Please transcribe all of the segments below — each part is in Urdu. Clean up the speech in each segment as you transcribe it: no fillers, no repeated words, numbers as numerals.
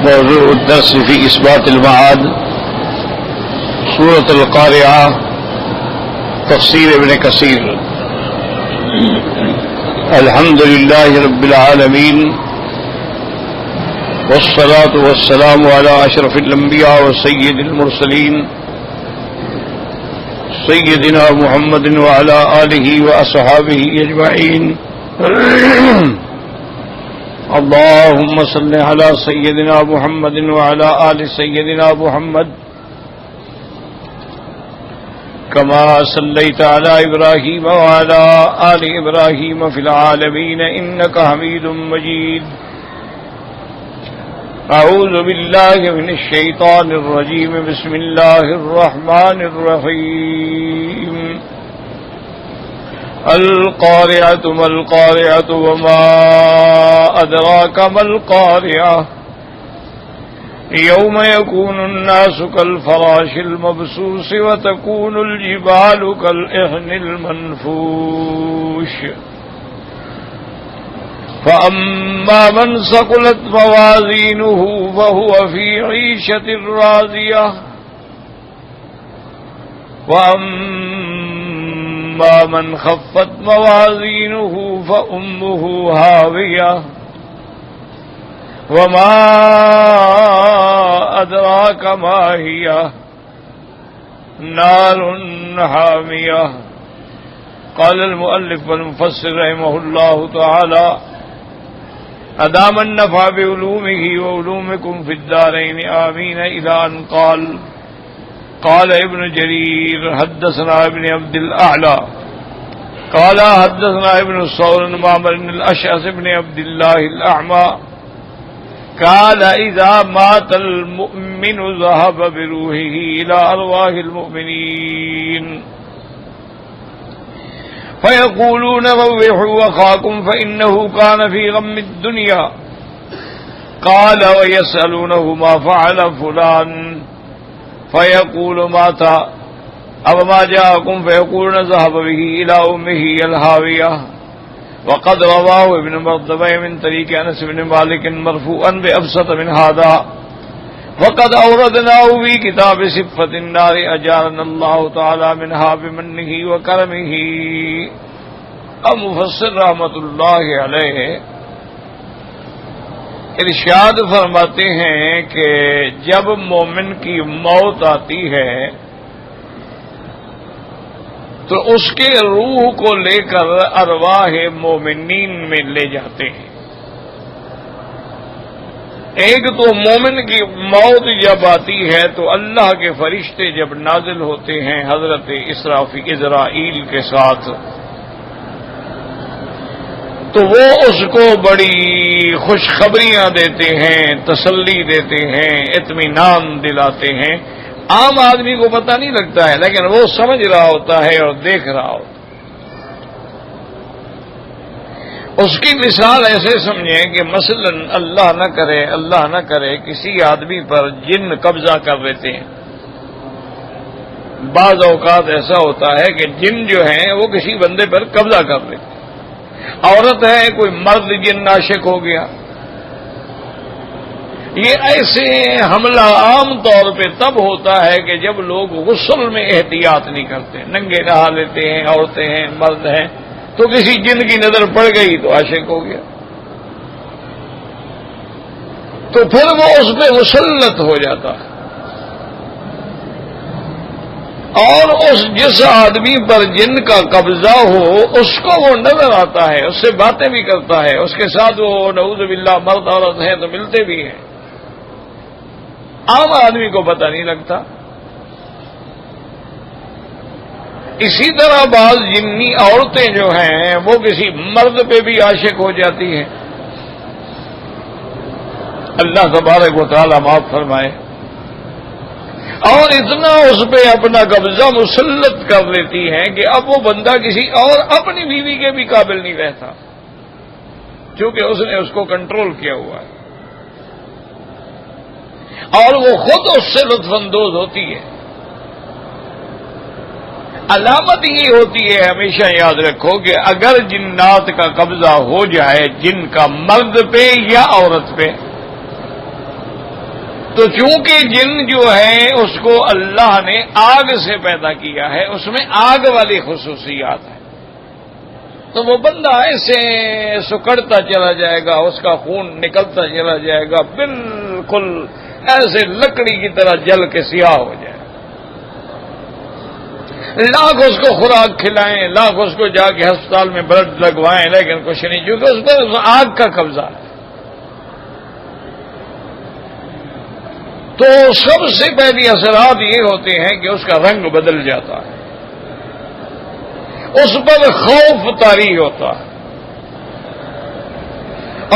موضوع الدرس في إثبات المعاد سورة القارعة تفسير ابن كثير. الحمد لله رب العالمين والصلاة والسلام على أشرف الأنبياء وسيد المرسلين سيدنا محمد وعلى آله وأصحابه أجمعين. اللهم صل على سيدنا محمد وعلى آل سيدنا محمد كما صليت على إبراهيم وعلى آل إبراهيم في العالمين إنك حميد مجيد. أعوذ بالله من الشيطان الرجيم. بسم الله الرحمن الرحيم. القارعة ما القارعة وما أدراك ما القارعة يوم يكون الناس كالفراش المبثوث وتكون الجبال كالعهن المنفوش فأما من ثقلت موازينه فهو في عيشة راضية وأما من خفت موازينه فأمه هاوية وما أدراك ما هي نار حامية. قال المؤلف والمفسر رحمه الله تعالى أدام النفع بعلومه وعلومكم في الدارين آمين إلى أن قال ابن جرير حدثنا ابن عبد الأعلى قال حدثنا ابن الصور معمر بن الأشعث بن عبد الله الأعمى قال إذا مات المؤمن ذهب بروحه إلى أرواح المؤمنين فيقولون روحوا أخاكم فإنه كان في غم الدنيا. قال ويسألونه ما فعل فلان فيقول مات أو ما جاءكم فيقولون ذهب به إلى أمه الهاوية. وقد رواه ابن مردويه من طريق أنس بن مالك مرفوعا بأبسط من هذا وقد أوردناه في كتاب صفة النار أجارنا الله تعالى منها بمنه وكرمه. مفسر رحمۃ اللہ علیہ ارشاد فرماتے ہیں کہ جب مومن کی موت آتی ہے تو اس کے روح کو لے کر ارواح مومنین میں لے جاتے ہیں. ایک تو مومن کی موت جب آتی ہے تو اللہ کے فرشتے جب نازل ہوتے ہیں حضرت اسرائیل کے ساتھ تو وہ اس کو بڑی خوشخبریاں دیتے ہیں، تسلی دیتے ہیں، اطمینان دلاتے ہیں. عام آدمی کو پتہ نہیں لگتا ہے لیکن وہ سمجھ رہا ہوتا ہے اور دیکھ رہا ہوتا ہے. اس کی مثال ایسے سمجھیں کہ مثلا اللہ نہ کرے کسی آدمی پر جن قبضہ کر لیتے ہیں. بعض اوقات ایسا ہوتا ہے کہ جن جو ہیں وہ کسی بندے پر قبضہ کر لیتے ہیں. عورت ہے کوئی مرد جن عاشق ہو گیا. یہ ایسے حملہ عام طور پہ تب ہوتا ہے کہ جب لوگ غسل میں احتیاط نہیں کرتے، ننگے نہا لیتے ہیں، عورتیں ہیں، مرد ہیں، تو کسی جن کی نظر پڑ گئی تو عاشق ہو گیا تو پھر وہ اس پہ مسلط ہو جاتا ہے. اور جس آدمی پر جن کا قبضہ ہو اس کو وہ نظر آتا ہے، اس سے باتیں بھی کرتا ہے، اس کے ساتھ وہ نعوذ باللہ مرد عورت ہیں تو ملتے بھی ہیں. عام آدمی کو پتہ نہیں لگتا. اسی طرح بعض جنی عورتیں جو ہیں وہ کسی مرد پہ بھی عاشق ہو جاتی ہیں. اللہ تبارک و تعالی معاف فرمائے. اور اتنا اس پہ اپنا قبضہ مسلط کر لیتی ہیں کہ اب وہ بندہ کسی اور اپنی بیوی کے بھی قابل نہیں رہتا کیونکہ اس نے اس کو کنٹرول کیا ہوا ہے اور وہ خود اس سے لطف اندوز ہوتی ہے. علامت یہ ہوتی ہے، ہمیشہ یاد رکھو کہ اگر جنات کا قبضہ ہو جائے جن کا مرد پہ یا عورت پہ تو چونکہ جن جو ہے اس کو اللہ نے آگ سے پیدا کیا ہے، اس میں آگ والی خصوصیات ہیں، تو وہ بندہ ایسے سکڑتا چلا جائے گا، اس کا خون نکلتا چلا جائے گا، بالکل ایسے لکڑی کی طرح جل کے سیاہ ہو جائے گا۔ لاکھ اس کو خوراک کھلائیں، لاکھ اس کو جا کے ہسپتال میں بلڈ لگوائیں، لیکن کچھ نہیں، کیونکہ اس پر آگ کا قبضہ ہے۔ تو سب سے پہلی اثرات یہ ہوتے ہیں کہ اس کا رنگ بدل جاتا ہے، اس پر خوف طاری ہوتا ہے،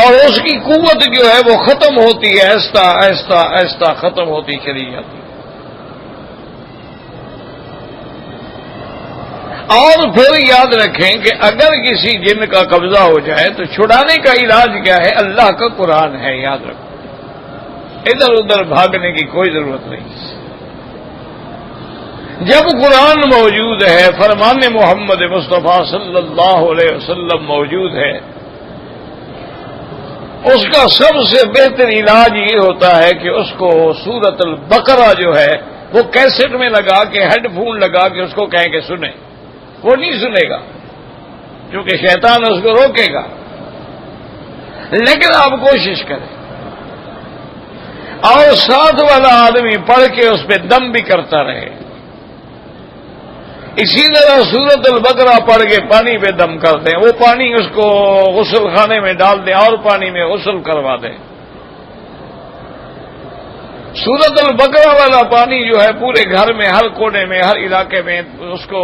اور اس کی قوت جو ہے وہ ختم ہوتی ہے، آہستہ آہستہ آہستہ ختم ہوتی چلی جاتی ہے۔ اور پھر یاد رکھیں کہ اگر کسی جن کا قبضہ ہو جائے تو چھڑانے کا علاج کیا ہے؟ اللہ کا قرآن ہے، یاد رکھو، ادھر ادھر بھاگنے کی کوئی ضرورت نہیں۔ جب قرآن موجود ہے، فرمان محمد مصطفیٰ صلی اللہ علیہ وسلم موجود ہے، اس کا سب سے بہتر علاج یہ ہوتا ہے کہ اس کو سورۃ البقرہ جو ہے وہ کیسٹ میں لگا کے، ہیڈ فون لگا کے اس کو کہیں کہ سنیں، وہ نہیں سنے گا کیونکہ شیطان اس کو روکے گا، لیکن آپ کوشش کریں، اور ساتھ والا آدمی پڑھ کے اس پہ دم بھی کرتا رہے۔ اسی طرح سورۃ البقرہ پڑھ کے پانی پہ دم کر دیں، وہ پانی اس کو غسل خانے میں ڈال دیں اور پانی میں غسل کروا دیں۔ سورۃ البقرہ والا پانی جو ہے پورے گھر میں، ہر کونے میں، ہر علاقے میں اس کو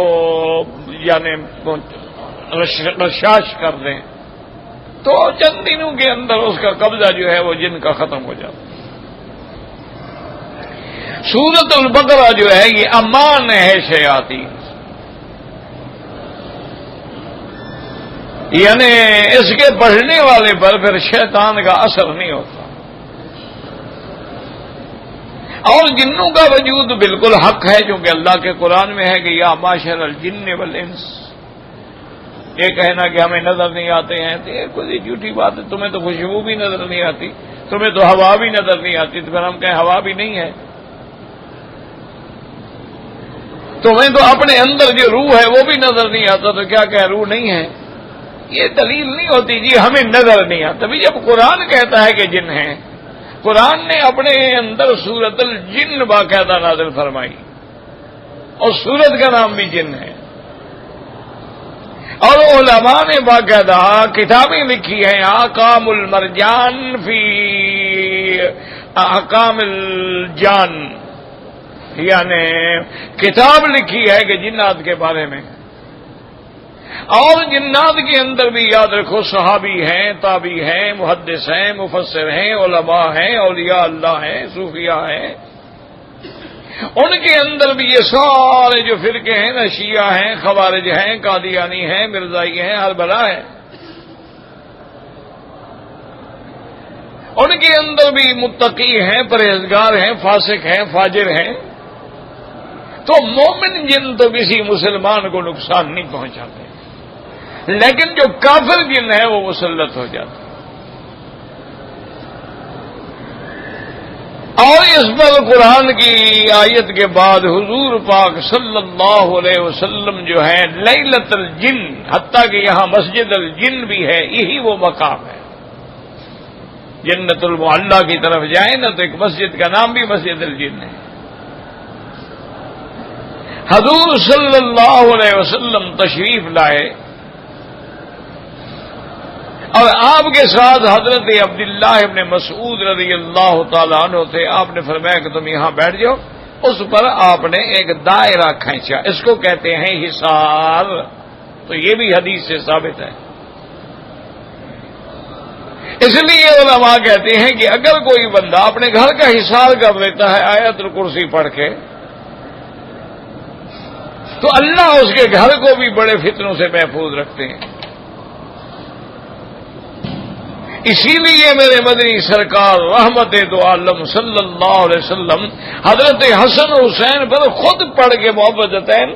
یعنی رشاش کر دیں، تو چند دنوں کے اندر اس کا قبضہ جو ہے وہ جن کا ختم ہو جاتا ہے۔ سورۃ البقرہ جو ہے یہ امان ہے شیاطین، یعنی اس کے پڑھنے والے پر پھر شیطان کا اثر نہیں ہوتا، اور جنوں کا وجود بالکل حق ہے، کیونکہ اللہ کے قرآن میں ہے کہ یا معاشر الجن والانس، یہ کہنا کہ ہمیں نظر نہیں آتے ہیں تو یہ کوئی جھوٹی بات ہے، تمہیں تو خوشبو بھی نظر نہیں آتی، تمہیں تو ہوا بھی نظر نہیں آتی، تو پھر ہم کہیں ہوا بھی نہیں ہے، تمہیں تو اپنے اندر جو روح ہے وہ بھی نظر نہیں آتا، تو کیا کہ روح نہیں ہے؟ یہ دلیل نہیں ہوتی جی ہمیں نظر نہیں آتا۔ بھی جب قرآن کہتا ہے کہ جن ہیں، قرآن نے اپنے اندر سورۃ الجن باقاعدہ نازل فرمائی، اور سورت کا نام بھی جن ہے، اور علماء نے باقاعدہ کتابیں لکھی ہیں، احکام المرجان فی احکام الجان، یعنی کتاب لکھی ہے کہ جنات کے بارے میں، اور جنات کے اندر بھی یاد رکھو صحابی ہیں، تابعی ہیں، محدث ہیں، مفسر ہیں، علماء ہیں، اولیاء اللہ ہیں، صوفیاء ہیں، ان کے اندر بھی یہ سارے جو فرقے ہیں نا، شیعہ ہیں، خوارج ہیں، قادیانی ہیں، مرزائی ہیں، ہر بلا ہے، ان کے اندر بھی متقی ہیں، پرہیزگار ہیں، فاسق ہیں، فاجر ہیں۔ تو مومن جن تو کسی مسلمان کو نقصان نہیں پہنچاتے، لیکن جو کافر جن ہے وہ مسلط ہو جاتا۔ اور اس پر قرآن کی آیت کے بعد حضور پاک صلی اللہ علیہ وسلم جو ہے لیلۃ الجن، حتیٰ کہ یہاں مسجد الجن بھی ہے، یہی وہ مقام ہے۔ جنت المعلیٰ کی طرف جائیں نا تو ایک مسجد کا نام بھی مسجد الجن ہے۔ حضور صلی اللہ علیہ وسلم تشریف لائے، اور آپ کے ساتھ حضرت عبداللہ ابن مسعود رضی اللہ تعالیٰ عنہ تھے۔ آپ نے فرمایا کہ تم یہاں بیٹھ جاؤ، اس پر آپ نے ایک دائرہ کھینچا، اس کو کہتے ہیں حصار، تو یہ بھی حدیث سے ثابت ہے۔ اس لیے علماء کہتے ہیں کہ اگر کوئی بندہ اپنے گھر کا حصار کر لیتا ہے آیت الکرسی پڑھ کے، تو اللہ اس کے گھر کو بھی بڑے فتنوں سے محفوظ رکھتے ہیں۔ اسی لیے میرے مدنی سرکار رحمت دو عالم صلی اللہ علیہ وسلم حضرت حسن حسین پر خود پڑھ کے محبتین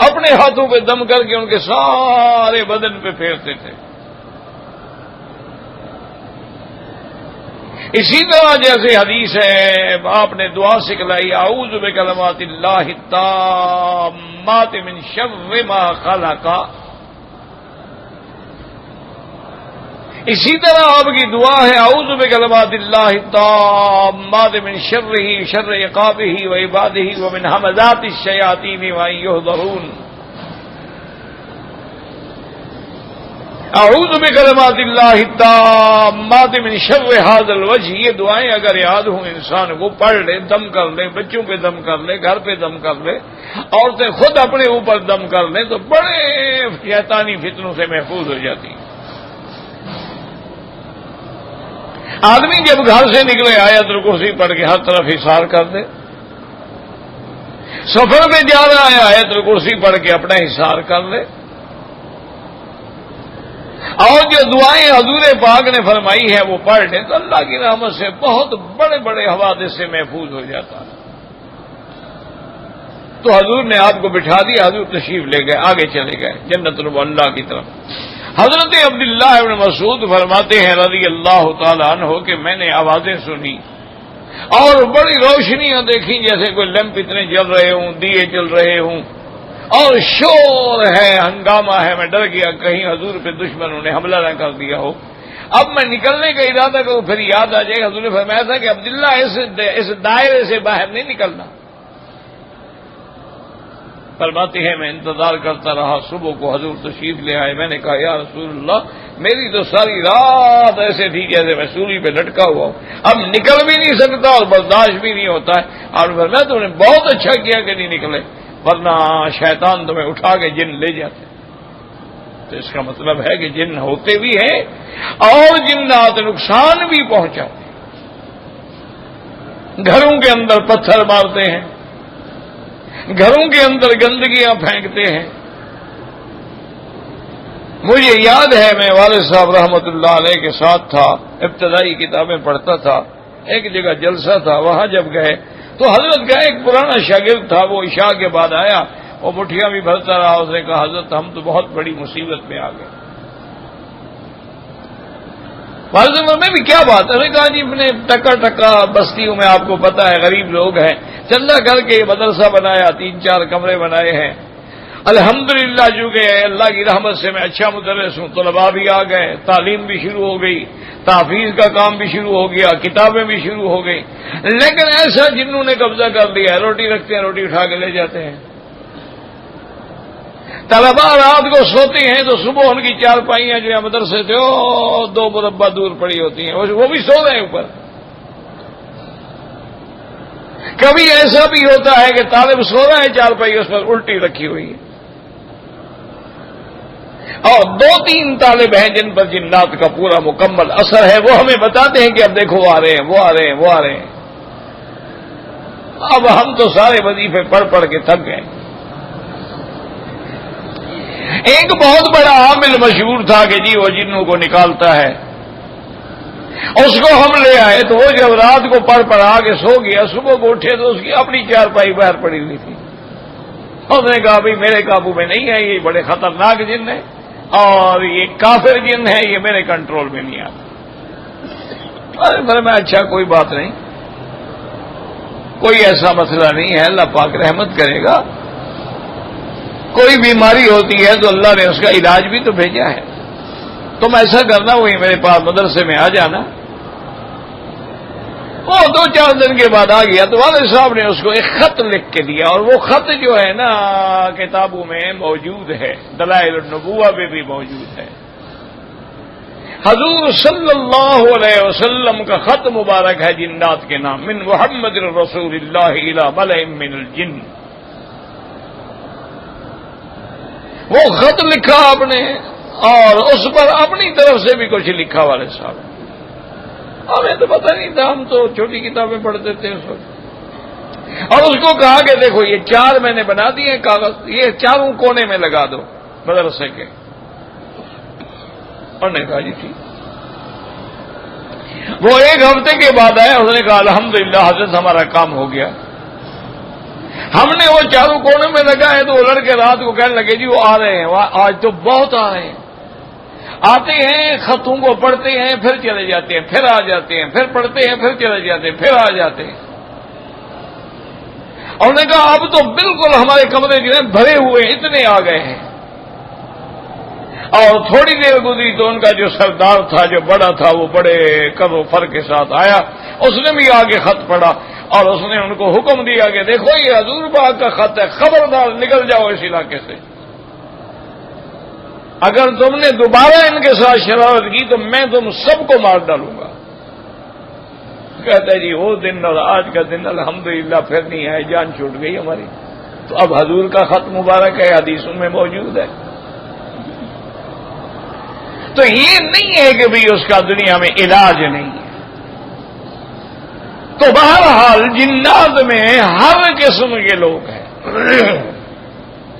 اپنے ہاتھوں پہ دم کر کے ان کے سارے بدن پہ پھیرتے تھے۔ اسی طرح جیسے حدیث ہے آپ نے دعا سکھلائی اعوذ بکلمات اللہ التامات من شر ما خلق، اسی طرح آپ کی دعا ہے اعوذ بکلمات اللہ التامات من شرہ شر عقابہ وعبادہ ومن همزات الشیاطین وان یحضرون، اعوذ بکلمات اللہ التامات من شر ھذا الوجہ، یہ دعائیں اگر یاد ہوں انسان کو پڑھ لے، دم کر لے، بچوں پہ دم کر لے، گھر پہ دم کر لے، عورتیں خود اپنے اوپر دم کر لیں تو بڑے شیطانی فتنوں سے محفوظ ہو جاتی ہیں۔ آدمی جب گھر سے نکلے آیت الکرسی پڑھ کے ہر طرف حصار کر دے، سفر میں جا رہا ہے آیت الکرسی پڑھ کے اپنا حصار کر لے، اور جو دعائیں حضور پاک نے فرمائی ہیں وہ پڑھ لیں تو اللہ کی رحمت سے بہت بڑے بڑے حوادث سے محفوظ ہو جاتا ہے۔ تو حضور نے آپ کو بٹھا دیا، حضور تشریف لے گئے، آگے چلے گئے جنت المعلا کی طرف۔ حضرت عبداللہ ابن مسعود فرماتے ہیں رضی اللہ تعالی عنہ کہ میں نے آوازیں سنی اور بڑی روشنیاں دیکھی، جیسے کوئی لیمپ اتنے جل رہے ہوں، دیے جل رہے ہوں، اور شور ہے، ہنگامہ ہے۔ میں ڈر گیا کہیں حضور پہ دشمنوں نے حملہ نہ کر دیا ہو۔ اب میں نکلنے کا ارادہ کروں، پھر یاد آ جائے حضور نے فرمایا تھا کہ عبداللہ اس دائرے سے باہر نہیں نکلنا۔ فرماتے ہیں میں انتظار کرتا رہا، صبح کو حضور تشریف لے آئے۔ میں نے کہا یا رسول اللہ میری تو ساری رات ایسے تھی جیسے میں سولی پہ لٹکا ہوا ہوں، اب نکل بھی نہیں سکتا اور برداشت بھی نہیں ہوتا ہے۔ اور میں تم نے بہت اچھا کیا کہ نہیں نکلے، ورنہ شیطان تمہیں اٹھا کے جن لے جاتے۔ تو اس کا مطلب ہے کہ جن ہوتے بھی ہیں اور جنات نقصان بھی پہنچاتے ہیں، گھروں کے اندر پتھر مارتے ہیں، گھروں کے اندر گندگیاں پھینکتے ہیں۔ مجھے یاد ہے میں والد صاحب رحمت اللہ علیہ کے ساتھ تھا، ابتدائی کتابیں پڑھتا تھا، ایک جگہ جلسہ تھا، وہاں جب گئے تو حضرت کا ایک پرانا شاگرد تھا، وہ عشاء کے بعد آیا، وہ مٹھیاں بھی بھرتا رہا۔ اس نے کہا حضرت ہم تو بہت بڑی مصیبت میں آ گئے۔ والد میں بھی کیا بات ہے؟ کہا جی میں نے ٹکا ٹکا بستیوں میں آپ کو پتا ہے غریب لوگ ہیں، چندہ کر کے مدرسہ بنایا، 3-4 کمرے بنائے ہیں۔ الحمدللہ چونکہ اللہ کی رحمت سے میں اچھا مدرس ہوں، طلباء بھی آ گئے، تعلیم بھی شروع ہو گئی، تحفیظ کا کام بھی شروع ہو گیا، کتابیں بھی شروع ہو گئی۔ لیکن ایسا جنہوں نے قبضہ کر لیا ہے، روٹی رکھتے ہیں، روٹی اٹھا کے لے جاتے ہیں۔ طلباء رات کو سوتے ہیں تو صبح ان کی 4 پائیاں جو ہے مدرسے سے 2 مربع دور پڑی ہوتی ہیں، وہ بھی سو رہے ہیں اوپر۔ کبھی ایسا بھی ہوتا ہے کہ طالب سو رہا ہے 4 پائی اس پر الٹی رکھی ہوئی ہے، اور 2-3 طالب ہیں جن پر جنات کا پورا مکمل اثر ہے، وہ ہمیں بتاتے ہیں کہ اب دیکھو وہ آ رہے ہیں، وہ آ رہے ہیں، وہ آ رہے ہیں۔ اب ہم تو سارے وظیفے پڑھ پڑھ کے تھک گئے۔ ایک بہت بڑا عامل مشہور تھا کہ جی وہ جنوں کو نکالتا ہے، اس کو ہم لے آئے تو وہ جب رات کو پڑھ پڑھا کے سو گیا، صبح کو اٹھے تو اس کی اپنی 4 پائی باہر پڑی ہوئی تھی۔ اس نے کہا بھائی میرے قابو میں نہیں ہے، یہ بڑے خطرناک جن ہے اور یہ کافر جن ہے، یہ میرے کنٹرول میں نہیں آتا۔ میں اچھا کوئی بات نہیں، کوئی ایسا مسئلہ نہیں ہے، اللہ پاک رحمت کرے گا۔ کوئی بیماری ہوتی ہے تو اللہ نے اس کا علاج بھی تو بھیجا ہے، تم ایسا کرنا وہی میرے پاس مدرسے میں آ جانا۔ وہ 2-4 دن کے بعد آ گیا تو والد صاحب نے اس کو ایک خط لکھ کے دیا، اور وہ خط جو ہے نا کتابوں میں موجود ہے، دلائل النبوہ میں بھی موجود ہے۔ حضور صلی اللہ علیہ وسلم کا خط مبارک ہے جنات کے نام، من محمد رسول اللہ الی ملئ من الجن۔ وہ خط لکھا آپ نے اور اس پر اپنی طرف سے بھی کچھ لکھا والد صاحب۔ ہمیں تو پتہ نہیں تھا، ہم تو چھوٹی کتابیں پڑھتے تھے اس وقت۔ اور اس کو کہا کہ دیکھو یہ 4 میں نے بنا دیے کاغذ، یہ 4 کونے میں لگا دو مدرسے کے۔ اور نے کہا جی ٹھیک۔ وہ 1 ہفتے کے بعد آیا، اس نے کہا الحمدللہ حضرت ہمارا کام ہو گیا۔ ہم نے وہ 4 کونے میں لگا ہے تو وہ لڑکے رات کو کہنے لگے جی وہ آ رہے ہیں، آج تو بہت آ رہے ہیں۔ آتے ہیں خطوں کو پڑھتے ہیں پھر چلے جاتے ہیں، پھر آ جاتے ہیں، پھر پڑھتے ہیں پھر چلے جاتے ہیں، پھر آ جاتے ہیں۔ اور نے کہا اب تو بالکل ہمارے کمرے جو ہیں بھرے ہوئے ہیں، اتنے آ گئے ہیں۔ اور تھوڑی دیر گزری تو ان کا جو سردار تھا، جو بڑا تھا، وہ بڑے کر و فر کے ساتھ آیا، اس نے بھی آگے خط پڑھا اور اس نے ان کو حکم دیا کہ دیکھو یہ حضور پاک کا خط ہے، خبردار نکل جاؤ اس علاقے سے، اگر تم نے دوبارہ ان کے ساتھ شرارت کی تو میں تم سب کو مار ڈالوں گا۔ کہتا ہے جی وہ دن اور آج کا دن الحمدللہ پھر نہیں آئے، جان چھوٹ گئی ہماری۔ تو اب حضور کا خط مبارک ہے، حدیثوں میں موجود ہے۔ تو یہ نہیں ہے کہ بھی اس کا دنیا میں علاج نہیں ہے۔ تو بہرحال جنات میں ہر قسم کے لوگ ہیں۔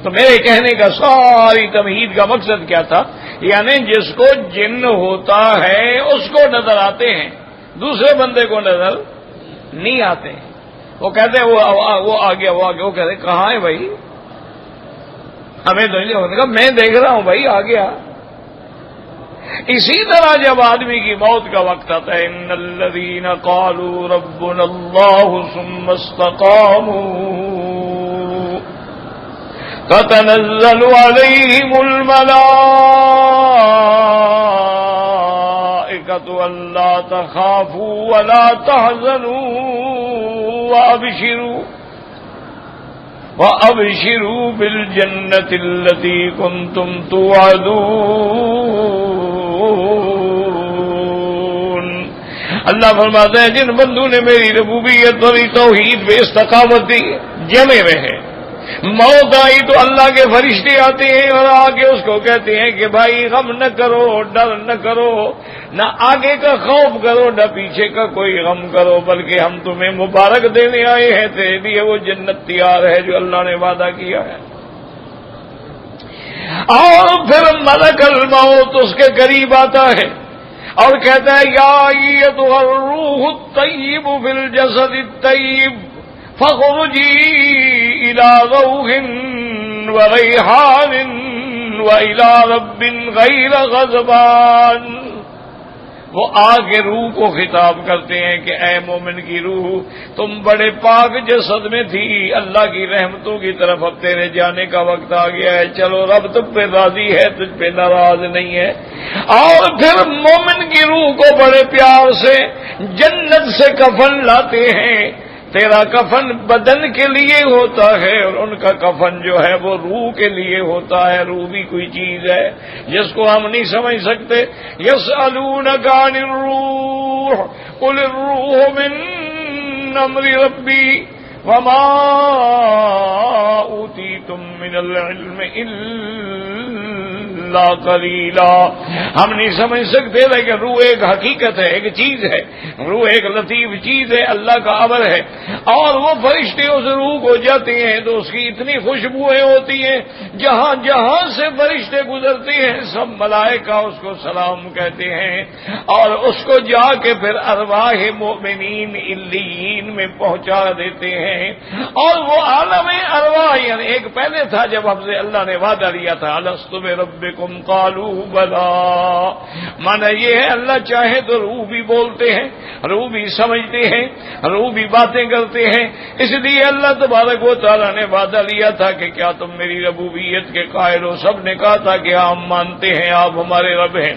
تو میرے کہنے کا ساری تمہید کا مقصد کیا تھا؟ یعنی جس کو جن ہوتا ہے اس کو نظر آتے ہیں، دوسرے بندے کو نظر نہیں آتے ہیں۔ وہ کہتے ہیں وہ آ گیا، وہ کہتے ہیں کہاں ہے بھائی؟ ہمیں تو نہیں ہونے کا، میں دیکھ رہا ہوں بھائی آ گیا۔ اسی طرح جب آدمی کی موت کا وقت آتا ہے، ان الذین قالوا ربنا اللہ ثم استقاموا تتنزل علیہم الملائکۃ الا تخافوا ولا تحزنوا وابشروا بالجنۃ التی کنتم توعدون۔ اللہ فرماتے ہیں جن بندوں نے میری ربوبیت اور توحید پہ استقامت دی، جمے رہے، موت آئی تو اللہ کے فرشتے آتے ہیں اور آگے اس کو کہتے ہیں کہ بھائی غم نہ کرو، ڈر نہ کرو، نہ آگے کا خوف کرو، نہ پیچھے کا کوئی غم کرو، بلکہ ہم تمہیں مبارک دینے آئے ہیں، تیرے لیے وہ جنت تیار ہے جو اللہ نے وعدہ کیا ہے۔ اور پھر ملک الموت اس کے قریب آتا ہے اور کہتا ہے یا ایتھا الروح الطیب فی الجسد الطیب فاخرجی الی روح وریحان والی رب غیر غضبان۔ وہ آگے روح کو خطاب کرتے ہیں کہ اے مومن کی روح، تم بڑے پاک جسد میں تھی، اللہ کی رحمتوں کی طرف اب تیرے جانے کا وقت آ گیا ہے، چلو رب تم پہ راضی ہے، تجھ پہ ناراض نہیں ہے۔ اور پھر مومن کی روح کو بڑے پیار سے جنت سے کفن لاتے ہیں۔ تیرا کفن بدن کے لیے ہوتا ہے اور ان کا کفن جو ہے وہ روح کے لیے ہوتا ہے۔ روح بھی کوئی چیز ہے جس کو ہم نہیں سمجھ سکتے۔ یسألونک عن الروح قل الروح من امر ربی وما اوتیتم من العلم الا قلیلا۔ ہم نہیں سمجھ سکتے لیکن روح ایک حقیقت ہے، ایک چیز ہے، روح ایک لطیف چیز ہے، اللہ کا امر ہے۔ اور وہ فرشتے اس روح کو جاتے ہیں تو اس کی اتنی خوشبوئیں ہوتی ہیں، جہاں جہاں سے فرشتے گزرتے ہیں سب ملائکہ اس کو سلام کہتے ہیں اور اس کو جا کے پھر ارواح مومنین علیین میں پہنچا دیتے ہیں۔ اور وہ عالم ارواح یعنی ایک پہلے تھا جب ہم سے اللہ نے وعدہ لیا تھا الست بربکم قالوا بلا، مانا یہ ہے اللہ چاہے تو روح بھی بولتے ہیں، روح بھی سمجھتے ہیں، روح بھی باتیں کرتے ہیں۔ اس لیے اللہ تبارک و تعالیٰ نے وعدہ لیا تھا کہ کیا تم میری ربوبیت کے قائل ہو؟ سب نے کہا تھا کہ ہم مانتے ہیں آپ ہمارے رب ہیں۔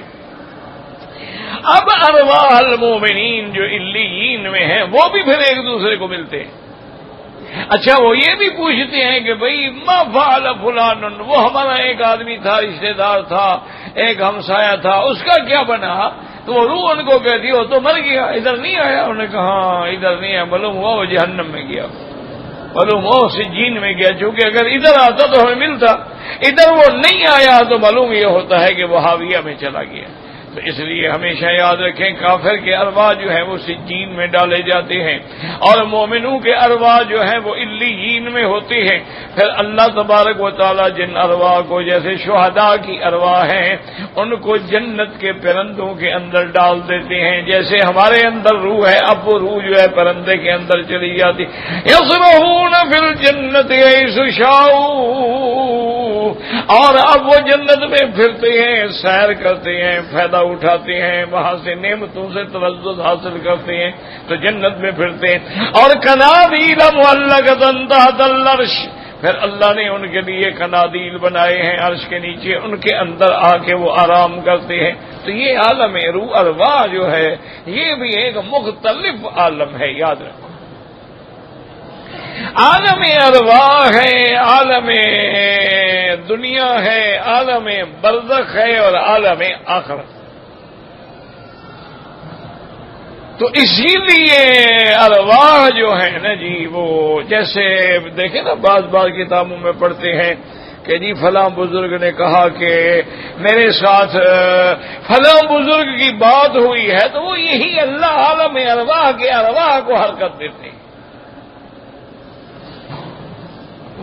اب ارواح المومنین جو علیین میں ہیں وہ بھی پھر ایک دوسرے کو ملتے ہیں۔ اچھا وہ یہ بھی پوچھتے ہیں کہ بھئی ما فعل فلان، وہ ہمارا ایک آدمی تھا، رشتہ دار تھا، ایک ہمسایہ تھا، اس کا کیا بنا؟ تو وہ روح ان کو کہتی ہو تو مر گیا، ادھر نہیں آیا؟ انہوں نے کہا ہاں ادھر نہیں ہے، معلوم ہوا وہ جہنم میں گیا، معلوم ہوا سجین میں گیا، چونکہ اگر ادھر آتا تو ہمیں ملتا، ادھر وہ نہیں آیا تو معلوم یہ ہوتا ہے کہ وہ حاویہ میں چلا گیا۔ تو اس لیے ہمیشہ یاد رکھیں کافر کے ارواح جو ہیں وہ سجین میں ڈالے جاتے ہیں اور مومنوں کے ارواح جو ہیں وہ علیین میں ہوتے ہیں۔ پھر اللہ تبارک و تعالیٰ جن ارواح کو جیسے شہداء کی ارواح ہیں ان کو جنت کے پرندوں کے اندر ڈال دیتے ہیں، جیسے ہمارے اندر روح ہے اب وہ روح جو ہے پرندے کے اندر چلی جاتی۔ یصرخون فی الجنۃ حیث شاؤوا اور اب وہ جنت میں پھرتے ہیں، سیر کرتے ہیں، فائدہ اٹھاتے ہیں، وہاں سے نعمتوں سے تلذذ حاصل کرتے ہیں تو جنت میں پھرتے ہیں۔ اور قنادیل معلقۃ تحت العرش، پھر اللہ نے ان کے لیے قنادیل بنائے ہیں عرش کے نیچے، ان کے اندر آ کے وہ آرام کرتے ہیں۔ تو یہ عالم روح ارواح جو ہے یہ بھی ایک مختلف عالم ہے، یاد رکھو۔ عالم ارواح ہے، عالم دنیا ہے، عالم برزخ ہے اور عالم آخرت۔ تو اسی لیے ارواح جو ہے نا جی، وہ جیسے دیکھیں نا بعض کتابوں میں پڑھتے ہیں کہ جی فلاں بزرگ نے کہا کہ میرے ساتھ فلاں بزرگ کی بات ہوئی ہے، تو وہ یہی اللہ عالم ارواح کے ارواح کو حرکت دیتے ہیں،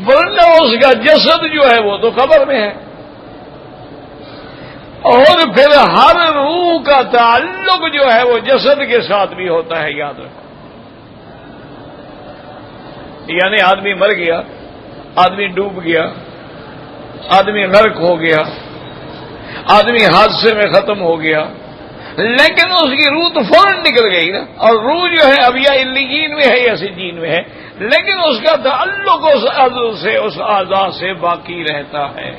ورنہ اس کا جسد جو ہے وہ تو قبر میں ہے۔ اور پھر ہر روح کا تعلق جو ہے وہ جسد کے ساتھ بھی ہوتا ہے، یاد رکھو۔ یعنی آدمی مر گیا، آدمی ڈوب گیا، آدمی غرق ہو گیا، آدمی حادثے میں ختم ہو گیا، لیکن اس کی روح تو فوراً نکل گئی نا، اور روح جو ہے اب یا علیین میں ہے یا سجین میں ہے، لیکن اس کا تعلق اس عضو سے، اس اعضاء سے باقی رہتا ہے۔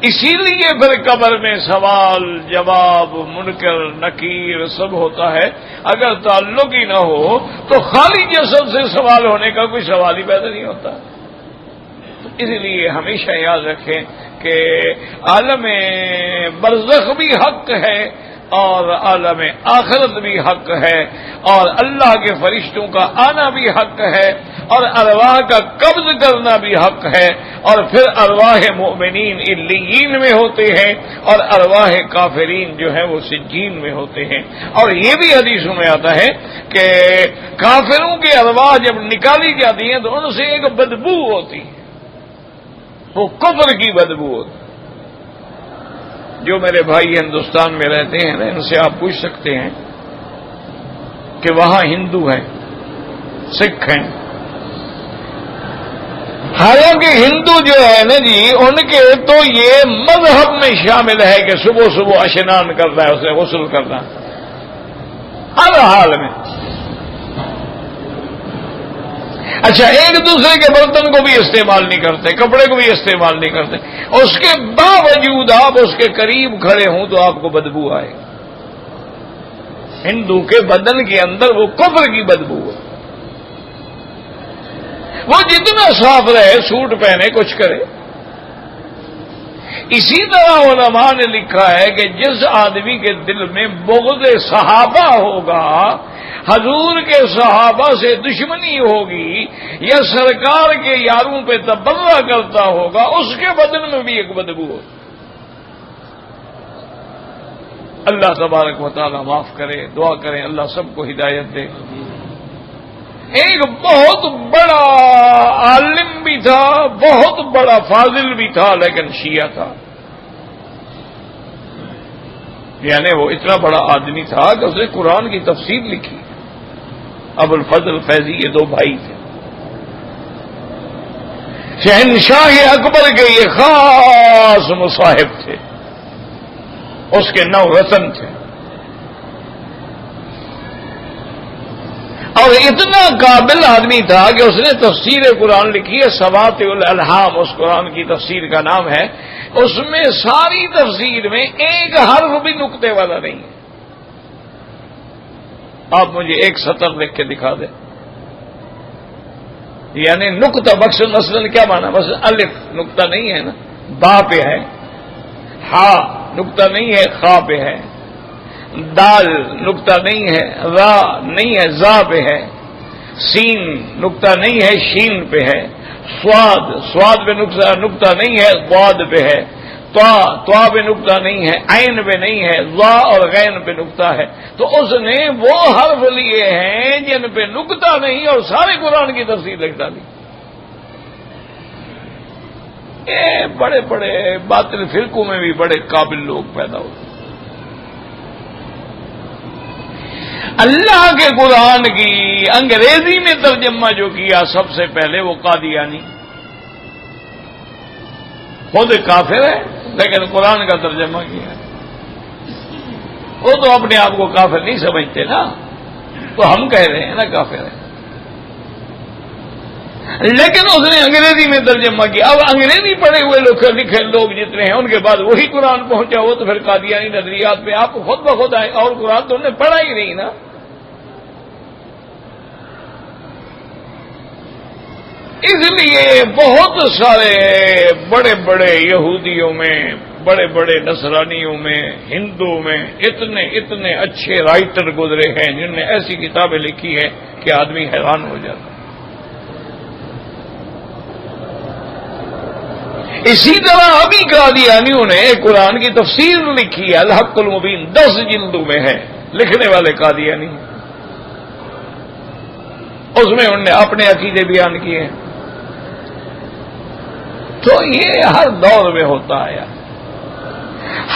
اسی لیے پھر قبر میں سوال جواب منکر نکیر سب ہوتا ہے۔ اگر تعلق ہی نہ ہو تو خالی جسد سے سوال ہونے کا کوئی سوال ہی پیدا نہیں ہوتا۔ اس لیے ہمیشہ یاد رکھیں کہ عالم برزخ بھی حق ہے اور عالم آخرت بھی حق ہے، اور اللہ کے فرشتوں کا آنا بھی حق ہے، اور ارواح کا قبض کرنا بھی حق ہے، اور پھر ارواح مومنین علیین میں ہوتے ہیں اور ارواح کافرین جو ہیں وہ سجین میں ہوتے ہیں۔ اور یہ بھی حدیثوں میں آتا ہے کہ کافروں کی ارواح جب نکالی جاتی ہیں تو ان سے ایک بدبو ہوتی ہے، وہ کفر کی بدبو ہوتی ہے۔ جو میرے بھائی ہندوستان میں رہتے ہیں نا، ان سے آپ پوچھ سکتے ہیں کہ وہاں ہندو ہیں، سکھ ہیں، حالانکہ ہندو جو ہے نا جی ان کے تو یہ مذہب میں شامل ہے کہ صبح صبح اشنان کرنا ہے، اسے غسل کرنا ہر حال میں۔ اچھا، ایک دوسرے کے برتن کو بھی استعمال نہیں کرتے، کپڑے کو بھی استعمال نہیں کرتے، اس کے باوجود آپ اس کے قریب کھڑے ہوں تو آپ کو بدبو آئے۔ ہندو کے بدن کے اندر وہ کفر کی بدبو ہے، وہ جتنا صاف رہے، سوٹ پہنے، کچھ کرے۔ اسی طرح علماء نے لکھا ہے کہ جس آدمی کے دل میں بغض صحابہ ہوگا، حضور کے صحابہ سے دشمنی ہوگی، یا سرکار کے یاروں پہ تبرہ کرتا ہوگا، اس کے بدن میں بھی ایک بدبو ہو۔ اللہ تبارک و تعالی معاف کرے، دعا کریں اللہ سب کو ہدایت دے۔ ایک بہت بڑا عالم بھی تھا، بہت بڑا فاضل بھی تھا، لیکن شیعہ تھا۔ یعنی وہ اتنا بڑا آدمی تھا کہ اس نے قرآن کی تفسیر لکھی۔ ابو الفضل فیضی یہ دو بھائی تھے، شہنشاہ اکبر کے یہ خاص مصاحب تھے، اس کے 9 رتن تھے، اور اتنا قابل آدمی تھا کہ اس نے تفسیر قرآن لکھی ہے، سواطع الالہام اس قرآن کی تفسیر کا نام ہے۔ اس میں ساری تفسیر میں ایک حرف بھی نقطے والا نہیں ہے۔ آپ مجھے ایک سطر لکھ کے دکھا دیں، یعنی نقطہ مقصد مثلا کیا مانا؟ مثلا الف نقطہ نہیں ہے نا، با پہ ہے، ہا نقطہ نہیں ہے، خا پہ ہے، دال نقطہ نہیں ہے، را نہیں ہے، زا پہ ہے، سین نقطہ نہیں ہے، شین پہ ہے، سواد پہ نقطہ نہیں ہے، ضاد پہ ہے، طا پہ نقطہ نہیں ہے، عین پہ نہیں ہے، ضا اور غین پہ نقطہ ہے۔ تو اس نے وہ حرف لیے ہیں جن پہ نقطہ نہیں، اور سارے قرآن کی تفسیر لکھ ڈالی۔ یہ بڑے بڑے باطل فرقوں میں بھی بڑے قابل لوگ پیدا ہوتے۔ اللہ کے قرآن کی انگریزی میں ترجمہ جو کیا سب سے پہلے وہ قادیانی، خود کافر ہے لیکن قرآن کا ترجمہ کیا ہے. وہ تو اپنے آپ کو کافر نہیں سمجھتے نا، تو ہم کہہ رہے ہیں نا کافر ہے. لیکن اس نے انگریزی میں ترجمہ کیا. اب انگریزی پڑھے ہوئے لکھے لوگ جتنے ہیں ان کے بعد وہی قرآن پہنچا، وہ تو پھر قادیانی نظریات پہ آپ خود بخود آئے، اور قرآن تو انہیں پڑھا ہی نہیں نا. اس لیے بہت سارے بڑے بڑے یہودیوں میں، بڑے بڑے نصرانیوں میں، ہندوؤں میں اتنے اچھے رائٹر گزرے ہیں جنہوں نے ایسی کتابیں لکھی ہیں کہ آدمی حیران ہو جاتا ہے. اسی طرح ابھی قادیانیوں نے قرآن کی تفسیر لکھی ہے، الحق المبین 10 جلدوں میں ہے، لکھنے والے قادیانی، اس میں انہوں نے اپنے عقیدے بیان کیے ہیں. تو یہ ہر دور میں ہوتا ہے،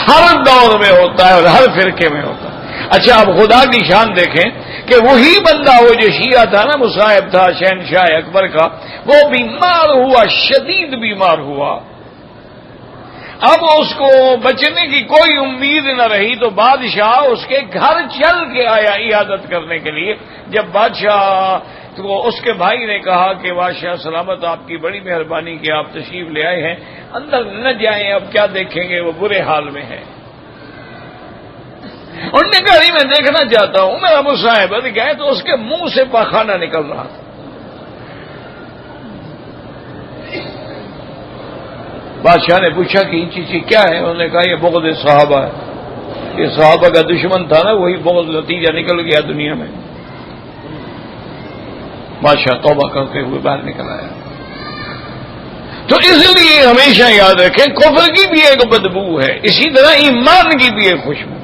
ہر دور میں ہوتا ہے اور ہر فرقے میں ہوتا ہے. اچھا اب خدا کی شان دیکھیں کہ وہی بندہ وہ جو شیعہ تھا نا، مصاحب تھا شہنشاہ اکبر کا، وہ بیمار ہوا، شدید بیمار ہوا. اب اس کو بچنے کی کوئی امید نہ رہی تو بادشاہ اس کے گھر چل کے آیا عیادت کرنے کے لیے. جب بادشاہ تو اس کے بھائی نے کہا کہ بادشاہ سلامت، آپ کی بڑی مہربانی کہ آپ تشریف لے آئے ہیں، اندر نہ جائیں، اب کیا دیکھیں گے، وہ برے حال میں ہے. انہوں نے کہا میں دیکھنا چاہتا ہوں. میرا مصاحب گئے تو اس کے منہ سے پاخانہ نکل رہا تھا. بادشاہ نے پوچھا کہ یہ چیز کیا ہے؟ انہوں نے کہا یہ بغض صحابہ ہے. یہ صحابہ کا دشمن تھا نا، وہی بغض نتیجہ نکل گیا دنیا میں. بادشاہ توبہ کرتے ہوئے باہر نکل آیا. تو اس لیے ہمیشہ یاد رکھیں کفر کی بھی ایک بدبو ہے، اسی طرح ایمان کی بھی ایک خوشبو ہے.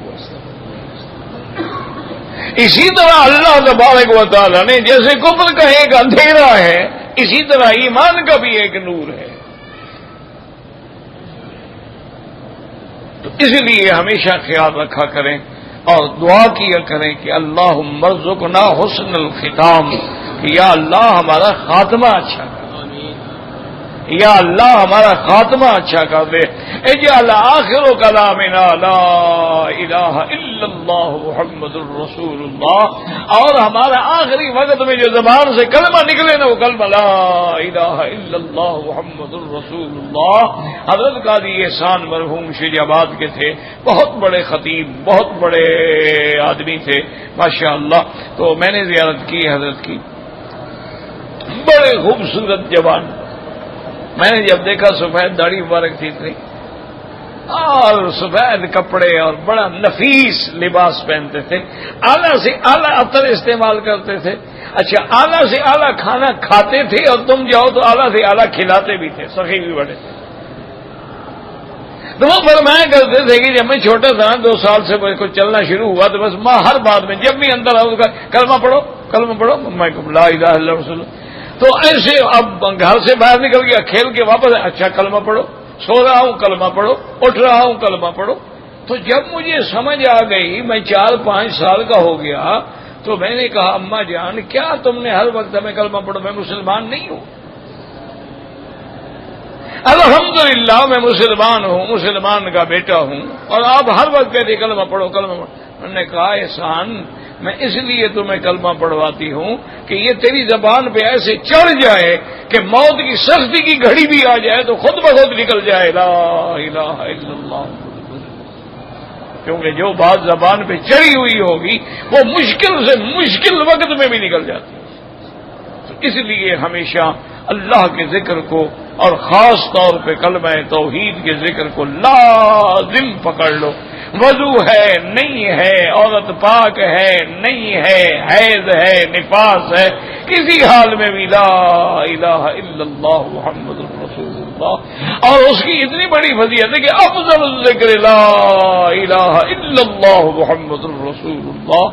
اسی طرح اللہ تبارک و تعالی نے جیسے کفر کا ایک اندھیرا ہے، اسی طرح ایمان کا بھی ایک نور ہے. تو اس لیے ہمیشہ خیال رکھا کریں اور دعا کیا کریں کہ اللہم ارزقنا حسن الختام، کہ یا اللہ ہمارا خاتمہ اچھا کر، یا اللہ ہمارا خاتمہ اچھا کر دے. اجعل آخر کلامنا لا الہ الا اللہ محمد الرسول اللہ، اور ہمارا آخری وقت میں جو زبان سے کلمہ نکلے نا وہ کلمہ لا الہ الا اللہ محمد الرسول اللہ. حضرت قاضی احسان مرحوم شیخ آباد کے تھے، بہت بڑے خطیب، بہت بڑے آدمی تھے ماشاء اللہ. تو میں نے زیارت کی حضرت کی، بڑے خوبصورت جوان. میں نے جب دیکھا سفید داڑھی مبارک تھی اتنی، اور سفید کپڑے اور بڑا نفیس لباس پہنتے تھے، اعلیٰ سے اعلیٰ عطر استعمال کرتے تھے. اچھا اعلیٰ سے اعلیٰ کھانا کھاتے تھے اور تم جاؤ تو اعلیٰ سے اعلیٰ کھلاتے بھی تھے، سخی بھی بڑے تھے. تو وہ فرمایا کرتے تھے کہ جب میں چھوٹا تھا 2 سال سے مجھ کو چلنا شروع ہوا تو بس ماں ہر بات میں جب بھی اندر آؤ کلمہ پڑھو کلمہ پڑھو، میں لا الہ الا اللہ رسول. تو ایسے اب گھر سے باہر نکل گیا، کھیل کے واپس، اچھا کلمہ پڑھو، سو رہا ہوں کلمہ پڑھو، اٹھ رہا ہوں کلمہ پڑھو. تو جب مجھے سمجھ آ گئی، میں 4-5 سال کا ہو گیا، تو میں نے کہا اماں جان کیا تم نے ہر وقت ہمیں کلمہ پڑھو؟ میں مسلمان نہیں ہوں. الحمدللہ میں مسلمان ہوں، مسلمان کا بیٹا ہوں، اور آپ ہر وقت کہتے کلمہ پڑھو کلمہ پڑھو. انہوں نے کہا احسان میں اس لیے تمہیں کلمہ پڑھواتی ہوں کہ یہ تیری زبان پہ ایسے چڑھ جائے کہ موت کی سختی کی گھڑی بھی آ جائے تو خود بخود نکل جائے لا الہ الا اللہ. کیونکہ جو بات زبان پہ چڑھی ہوئی ہوگی وہ مشکل سے مشکل وقت میں بھی نکل جاتی ہے. تو اس لیے ہمیشہ اللہ کے ذکر کو اور خاص طور پہ کلمہ توحید کے ذکر کو لازم پکڑ لو. وضو ہے نہیں ہے، عورت پاک ہے نہیں ہے، حیض ہے نفاس ہے، کسی حال میں بھی لا الہ الا اللہ محمد الرسول اللہ. اور اس کی اتنی بڑی فضیلت ہے کہ افضل الذکر لا الہ الا اللہ محمد الرسول اللہ.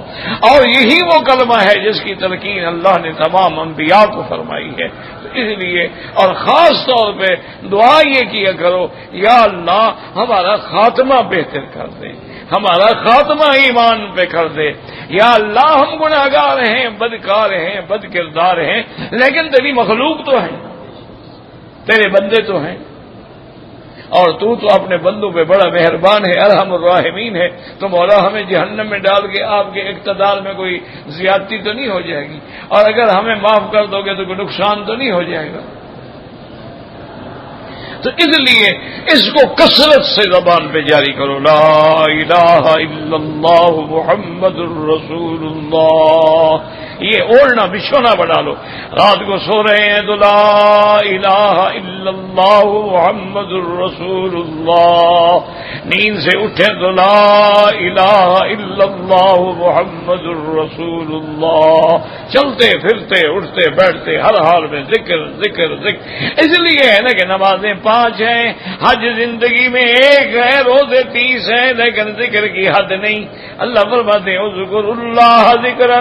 اور یہی وہ کلمہ ہے جس کی تلقین اللہ نے تمام انبیاء کو فرمائی ہے. تو اس لیے اور خاص طور پہ دعا یہ کیا کرو یا اللہ ہمارا خاتمہ بہتر کر دے، ہمارا خاتمہ ایمان پہ کر دے. یا اللہ ہم گناہگار ہیں، بدکار ہیں، بد کردار ہیں، لیکن تیری مخلوق تو ہے، تیرے بندے تو ہیں. اور تو اپنے بندوں پہ بڑا مہربان ہے، ارحم الراحمین ہے، تو مولا ہمیں جہنم میں ڈال کے آپ کے اقتدار میں کوئی زیادتی تو نہیں ہو جائے گی، اور اگر ہمیں معاف کر دو گے تو کوئی نقصان تو نہیں ہو جائے گا؟ تو اس لیے اس کو کثرت سے زبان پہ جاری کرو، لا الہ الا اللہ محمد الرسول اللہ، یہ اوڑھنا بچھونا بنا لو، رات کو سو رہے ہیں تو لا الہ الا اللہ محمد الرسول اللہ، نیند سے اٹھیں تو لا الہ الا اللہ محمد الرسول اللہ، چلتے پھرتے اٹھتے بیٹھتے ہر حال میں ذکر ذکر ذکر۔ اس لیے ہے نا کہ نمازیں 5 ہیں، حج زندگی میں 1 ہے، روزے 30 ہیں، لیکن ذکر کی حد نہیں۔ اللہ فرماتے ہیں اذکر اللہ ذکرا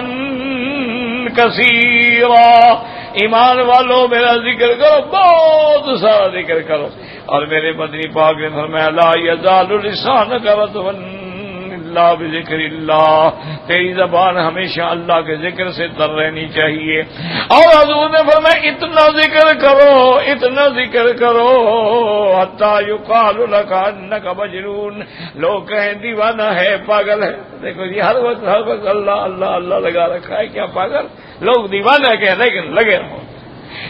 کثیرا، ایمان والو میرا ذکر کرو، بہت سارا ذکر کرو۔ اور میرے مدنی پاک نے فرمایا لا یزال لسانک رطبا الا بذکر اللہ، تیری زبان ہمیشہ اللہ کے ذکر سے تر رہنی چاہیے۔ اور حضور نے فرمایا اتنا ذکر کرو، اتنا ذکر کرو حتی یقال لک انک مجنون، لوگ کہیں دیوانہ ہے، پاگل ہے۔ دیکھو جی ہر وقت اللہ اللہ اللہ لگا رکھا ہے، کیا پاگل؟ لوگ دیوانہ کہیں لیکن لگے رہو۔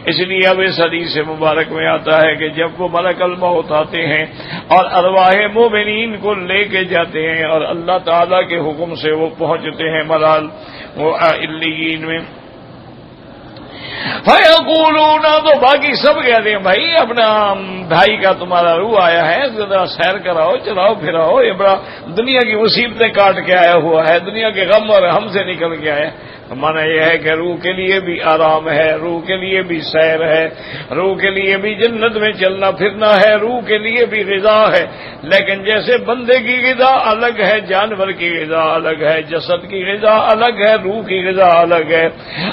اس لیے اب اس حدیث مبارک میں آتا ہے کہ جب وہ ملک الموت آتے ہیں اور ارواح مومنین کو لے کے جاتے ہیں اور اللہ تعالیٰ کے حکم سے وہ پہنچتے ہیں مرال وہ علیین میں، فیقولون، تو باقی سب کہتے ہیں بھائی اپنا بھائی کا تمہارا روح آیا ہے، ذرا سیر کراؤ، چلاؤ پھراؤ، یہ بڑا دنیا کی مصیبتیں کاٹ کے آیا ہوا ہے، دنیا کے غم اور ہم سے نکل کے آیا۔ مانا یہ ہے کہ روح کے لیے بھی آرام ہے، روح کے لیے بھی سیر ہے، روح کے لیے بھی جنت میں چلنا پھرنا ہے، روح کے لیے بھی غذا ہے، لیکن جیسے بندے کی غذا الگ ہے، جانور کی غذا الگ ہے، جسد کی غذا الگ ہے، روح کی غذا الگ ہے۔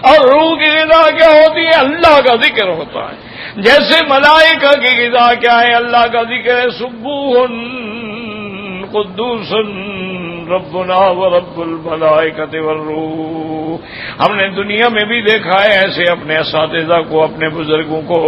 اور روح کی غذا کیا ہوتی ہے؟ اللہ کا ذکر ہوتا ہے۔ جیسے ملائکہ کی غذا کیا ہے؟ اللہ کا ذکر ہے، سبوح قدوس ربنا ورب الملائکۃ والروح۔ ہم نے دنیا میں بھی دیکھا ہے ایسے اپنے اساتذہ کو، اپنے بزرگوں کو،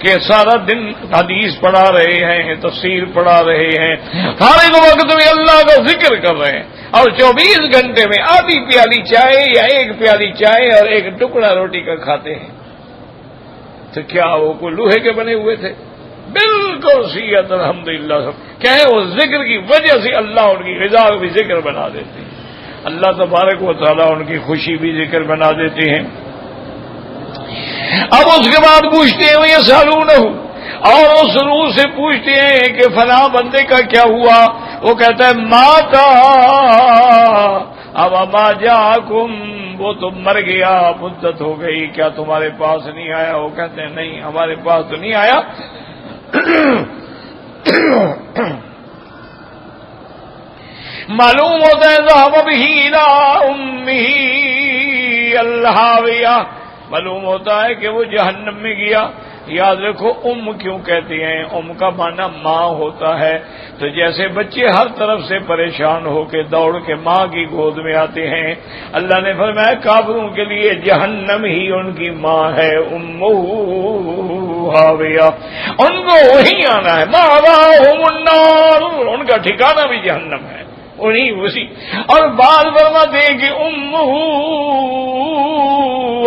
کہ سارا دن حدیث پڑھا رہے ہیں، تفسیر پڑھا رہے ہیں، سارے وقت میں اللہ کا ذکر کر رہے ہیں، اور 24 گھنٹے میں آدھی پیالی چائے یا 1 پیالی چائے اور 1 ٹکڑا روٹی کا کھاتے ہیں۔ تو کیا وہ کوئی لوہے کے بنے ہوئے تھے؟ بالکل سیئت الحمدللہ سب کیا ہے، وہ ذکر کی وجہ سے اللہ ان کی غذا بھی ذکر بنا دیتے ہیں، اللہ تبارک و تعالیٰ ان کی خوشی بھی ذکر بنا دیتے ہیں۔ اب اس کے بعد پوچھتے ہیں یہ سالونہ، اور اس روح سے پوچھتے ہیں کہ فلاں بندے کا کیا ہوا؟ وہ کہتا ہے ماتا اب اما جاکم، وہ تو مر گیا، مدت ہو گئی، کیا تمہارے پاس نہیں آیا؟ وہ کہتے ہیں نہیں ہمارے پاس تو نہیں آیا۔ معلوم ہوتا ہے ذهب به الى امه الهاویہ، معلوم ہوتا ہے کہ وہ جہنم میں گیا۔ یاد رکھو کیوں کہتے ہیں؟ کا معنی ماں ہوتا ہے، تو جیسے بچے ہر طرف سے پریشان ہو کے دوڑ کے ماں کی گود میں آتے ہیں، اللہ نے فرمایا کافروں کے لیے جہنم ہی ان کی ماں ہے، ہاویہ، ان کو وہی آنا ہے، مأواہم النار، ان کا ٹھکانہ بھی جہنم ہے، انہی اسی۔ اور بعض فرماتے ہیں کہ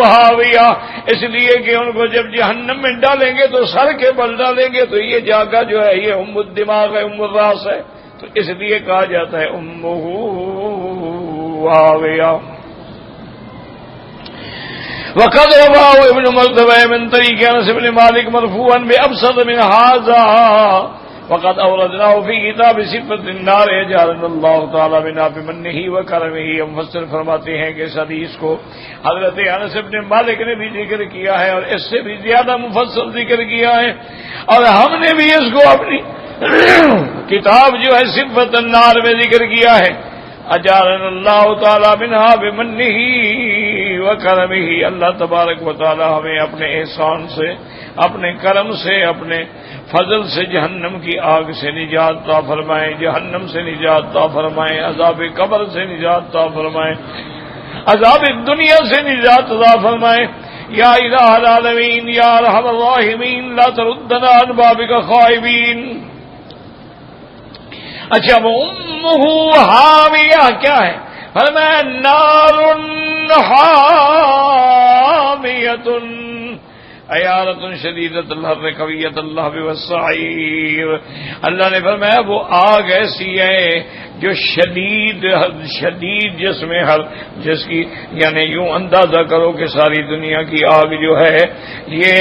ہاویہ، اس لیے کہ ان کو جب جہنم میں ڈالیں گے تو سر کے بل ڈالیں گے، تو یہ جگہ جو ہے یہ الدماغ ہے، الراس ہے، تو اس لیے کہا جاتا ہے ہاویہ۔ وقد رواه ابن مردويه من طريق انس بن مالك مرفوعا بأبسط من هذا وقد اوردناه في كتاب صفة النار جعلنا الله تعالی بنا بمنه وكرمه۔ مفسر فرماتے ہیں کہ اس حدیث کو حضرت انس بن مالک نے بھی ذکر کیا ہے اور اس سے بھی زیادہ مفصل ذکر کیا ہے، اور ہم نے بھی اس کو اپنی کتاب جو ہے صفة النار میں ذکر کیا ہے۔ اجعلنا اللہ تعالی منها بمنه وکرمہ، اللہ تبارک و تعالی ہمیں اپنے احسان سے، اپنے کرم سے، اپنے فضل سے جہنم کی آگ سے نجات عطا فرمائے، جہنم سے نجات عطا فرمائے، عذاب قبر سے نجات عطا فرمائے، عذاب دنیا سے نجات عطا فرمائے۔ یا الہ العالمین یا ارحم الراحمین لا تردنا عن بابک خائبین۔ اچھا وہ امہ حاویہ کیا ہے؟ فرمایا نار حامیۃ عیارۃ شدیدۃ الحر قویۃ اللہب والسعیر. اللہ نے فرمایا وہ آگ ایسی ہے جو شدید جس کی یعنی یوں اندازہ کرو کہ ساری دنیا کی آگ جو ہے یہ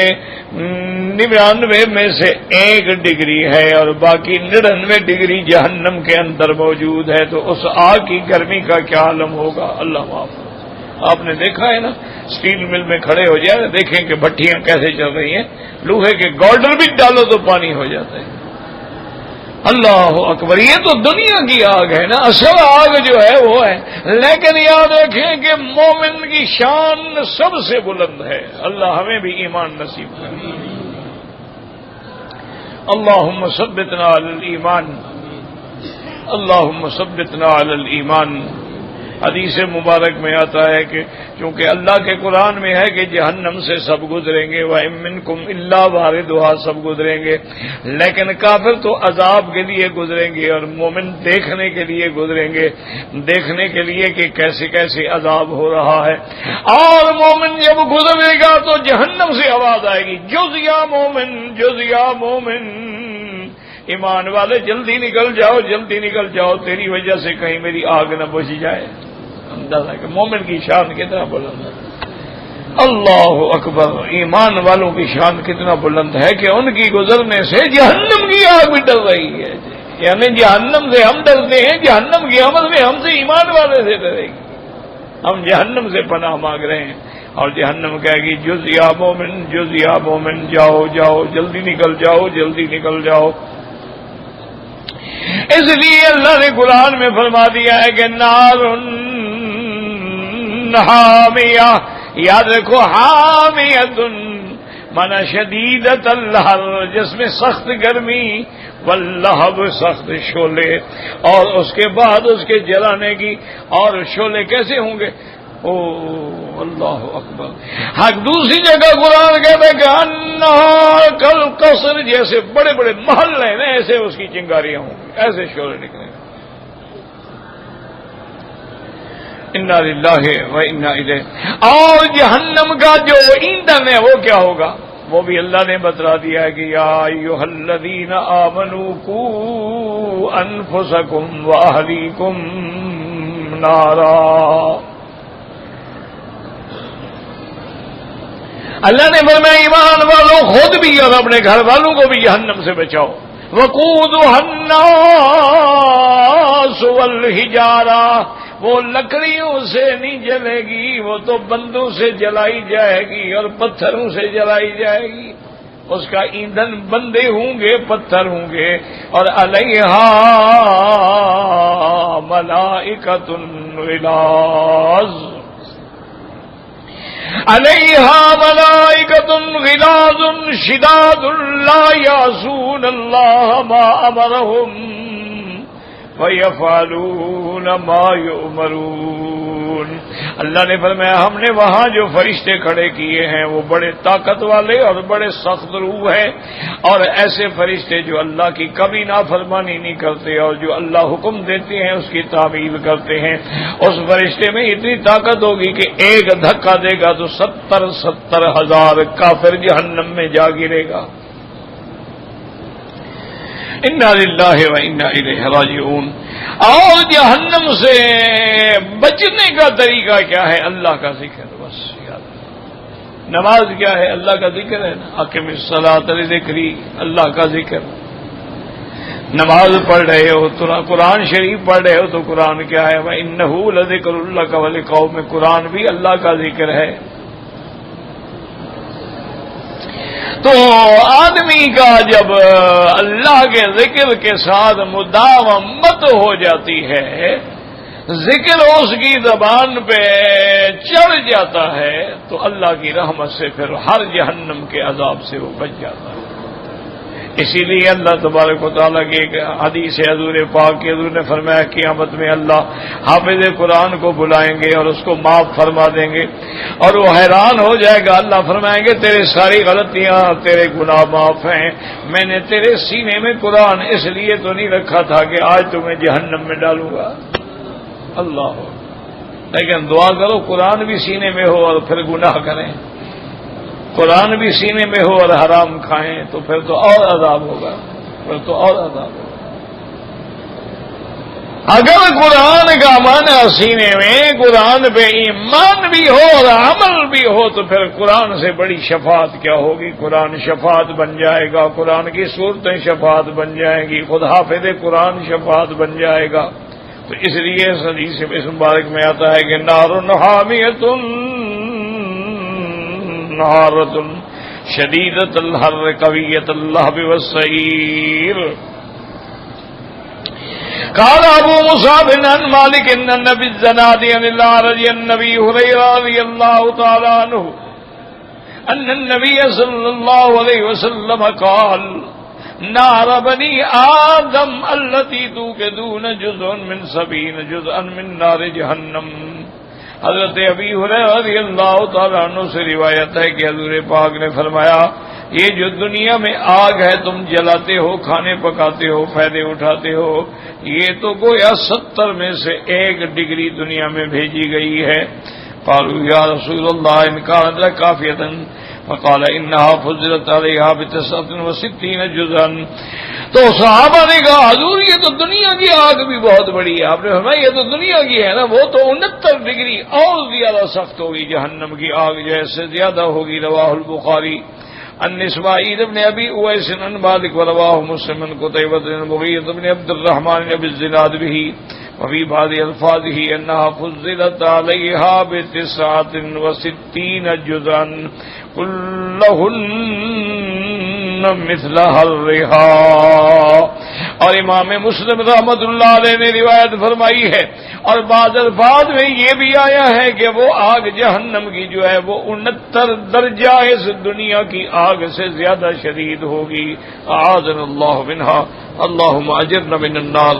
99 میں سے 1 ڈگری ہے اور باقی 99 ڈگری جہنم کے اندر موجود ہے. تو اس آگ کی گرمی کا کیا عالم ہوگا؟ اللہ معاف. آپ نے دیکھا ہے نا اسٹیل مل میں کھڑے ہو جائے دیکھیں کہ بھٹیاں کیسے چل رہی ہیں، لوہے کے گارڈر بھی ڈالو تو پانی ہو جاتا ہے. اللہ اکبر. یہ تو دنیا کی آگ ہے نا، اصل آگ جو ہے وہ ہے. لیکن یاد رکھیں کہ مومن کی شان سب سے بلند ہے. اللہ ہمیں بھی ایمان نصیب کرے. اللہم ثبتنا علی الایمان، اللہم ثبتنا علی الایمان. حدیث مبارک میں آتا ہے کہ چونکہ اللہ کے قرآن میں ہے کہ جہنم سے سب گزریں گے، وَإِن مِّنكُمْ إِلَّا وَارِدُهَا، سب گزریں گے، لیکن کافر تو عذاب کے لیے گزریں گے اور مومن دیکھنے کے لیے گزریں گے، دیکھنے کے لیے کہ کیسے کیسے عذاب ہو رہا ہے. اور مومن جب گزرے گا تو جہنم سے آواز آئے گی جز یا مومن، جز یا مومن. ایمان والے جلدی نکل جاؤ، جلدی نکل جاؤ، تیری وجہ سے کہیں میری آگ نہ بجھ جائے. اندازہ کہ مومن کی شان کتنا بلند ہے. اللہ اکبر. ایمان والوں کی شان کتنا بلند ہے کہ ان کی گزرنے سے جہنم کی آگ بھی ڈر رہی ہے. یعنی جہنم سے ہم ڈرتے ہیں، جہنم کی آمد میں ہم سے ایمان والے سے ڈرے گی. ہم جہنم سے پناہ مانگ رہے ہیں اور جہنم کہے گی جز یا مومن، جز یا مومن، جاؤ جاؤ، جلدی نکل جاؤ، جلدی نکل جاؤ. اس لیے اللہ نے قرآن میں فرما دیا ہے کہ نار حامیہ. یاد رکھو حامیۃ مانا شدیدۃ الحر، جس میں سخت گرمی، واللہب سخت شعلے، اور اس کے بعد اس کے جلانے کی. اور شعلے کیسے ہوں گے؟ او اللہ اکبر. حق دوسری جگہ قرآن کہتا ہے کہ انہا کالقصر، جیسے بڑے بڑے محل ہیں نا ایسے اس کی چنگاریاں ہوں گی، ایسے شعلے نکلیں گے. انا للہ و انا الیہ. اور جہنم کا جو ایندھن ہے وہ کیا ہوگا؟ وہ بھی اللہ نے بتلا دیا ہے کہ یا ایھا الذین آمنوا قوا انفسکم واہلیکم نارا. اللہ نے فرمایا ایمان والوں خود بھی اور اپنے گھر والوں کو بھی جہنم سے بچاؤ. وقودها الناس والحجارہ، وہ لکڑیوں سے نہیں جلے گی، وہ تو بندوں سے جلائی جائے گی اور پتھروں سے جلائی جائے گی. اس کا ایندھن بندے ہوں گے، پتھر ہوں گے. اور علیہا ملائکۃ غلاظ، علیہا ملائکۃ غلاظ شداد لا یعصون اللہ ما امرہم وَيَفْعَلُونَ مَا يُؤْمَرُونَ. اللہ نے فرمایا ہم نے وہاں جو فرشتے کھڑے کیے ہیں وہ بڑے طاقت والے اور بڑے سخت روح ہیں، اور ایسے فرشتے جو اللہ کی کبھی نافرمانی نہیں کرتے اور جو اللہ حکم دیتے ہیں اس کی تعمیل کرتے ہیں. اس فرشتے میں اتنی طاقت ہوگی کہ ایک دھکا دے گا تو 70 ہزار کافر جہنم میں جا گرے گا. انا للہ و انا الیہ راجعون. اور جہنم سے بچنے کا طریقہ کیا ہے؟ اللہ کا ذکر. بس یاد. نماز کیا ہے؟ اللہ کا ذکر ہے نا. اقم الصلاۃ لذکری، اللہ کا ذکر. نماز پڑھ رہے ہو تو قرآن شریف پڑھ رہے ہو تو قرآن کیا ہے؟ وَإِنَّهُ لَذِكْرٌ لَكَ وَلِقَوْمِكَ. قرآن بھی اللہ کا ذکر ہے. تو آدمی کا جب اللہ کے ذکر کے ساتھ مداومت ہو جاتی ہے، ذکر اس کی زبان پہ چڑھ جاتا ہے، تو اللہ کی رحمت سے پھر ہر جہنم کے عذاب سے وہ بچ جاتا ہے. اسی لیے اللہ تبارک و تعالیٰ کی ایک حدیث حضور پاک کی حضور نے فرمایا قیامت میں اللہ حافظ قرآن کو بلائیں گے اور اس کو معاف فرما دیں گے اور وہ حیران ہو جائے گا. اللہ فرمائیں گے تیرے ساری غلطیاں تیرے گناہ معاف ہیں, میں نے تیرے سینے میں قرآن اس لیے تو نہیں رکھا تھا کہ آج تمہیں جہنم میں ڈالوں گا. اللہ, لیکن دعا کرو قرآن بھی سینے میں ہو اور پھر گناہ کریں, قرآن بھی سینے میں ہو اور حرام کھائیں تو پھر تو اور عذاب ہوگا, پھر تو اور عذاب ہوگا. اگر قرآن کا معنی سینے میں قرآن پہ ایمان بھی ہو اور عمل بھی ہو تو پھر قرآن سے بڑی شفاعت کیا ہوگی. قرآن شفاعت بن جائے گا, قرآن کی صورتیں شفاعت بن جائیں گی, خود حافظ قرآن شفاعت بن جائے گا. تو اس لیے اس حدیث مبارک میں آتا ہے کہ نار حامیۃ نارۃ شدیدۃ الحر قویۃ اللہب والسعیر. قال ابو مصعب عن مالك ان النبي الزنادي عن الأعرج عن النبي هريرة رضي الله تعالى عنه ان النبي صلى الله عليه وسلم قال نار بني آدم التي توقدون جزء من 70 جزءا من نار جہنم. حضرت ابی ہریرہ رضی اللہ تعالیٰ عنہ سے روایت ہے کہ حضور پاک نے فرمایا یہ جو دنیا میں آگ ہے تم جلاتے ہو, کھانے پکاتے ہو, فائدے اٹھاتے ہو, یہ تو گویا 70 میں سے 1 ڈگری دنیا میں بھیجی گئی ہے. قالوا یا رسول اللہ ان كانت لکافیۃ فقال انها فضلت علیہا ب69 جزءا. تو صحابہ نے کہا حضور یہ تو دنیا کی آگ بھی بہت بڑی ہے. آپ نے فرمایا یہ تو دنیا کی ہے نا, وہ تو 69 ڈگری اور زیادہ سخت ہوگی, جہنم کی آگ جیسے زیادہ ہوگی. رواہ البخاری عن اسماعیل بن ابی اویس عن مالک ورواہ مسلم عن قتیبہ بن المغیرہ بن عبد الرحمن بن الزناد به وفي بعض الفاظه انها فضلت عليها ب69 جزءا كلهن مثل حرها. اور امام مسلم رحمۃ اللہ علیہ نے روایت فرمائی ہے اور بعض الفاظ میں یہ بھی آیا ہے کہ وہ آگ جہنم کی جو ہے وہ 69 درجہ اس دنیا کی آگ سے زیادہ شدید ہوگی. اعاذنا اللہ منها. اللهم اجرنا من النار,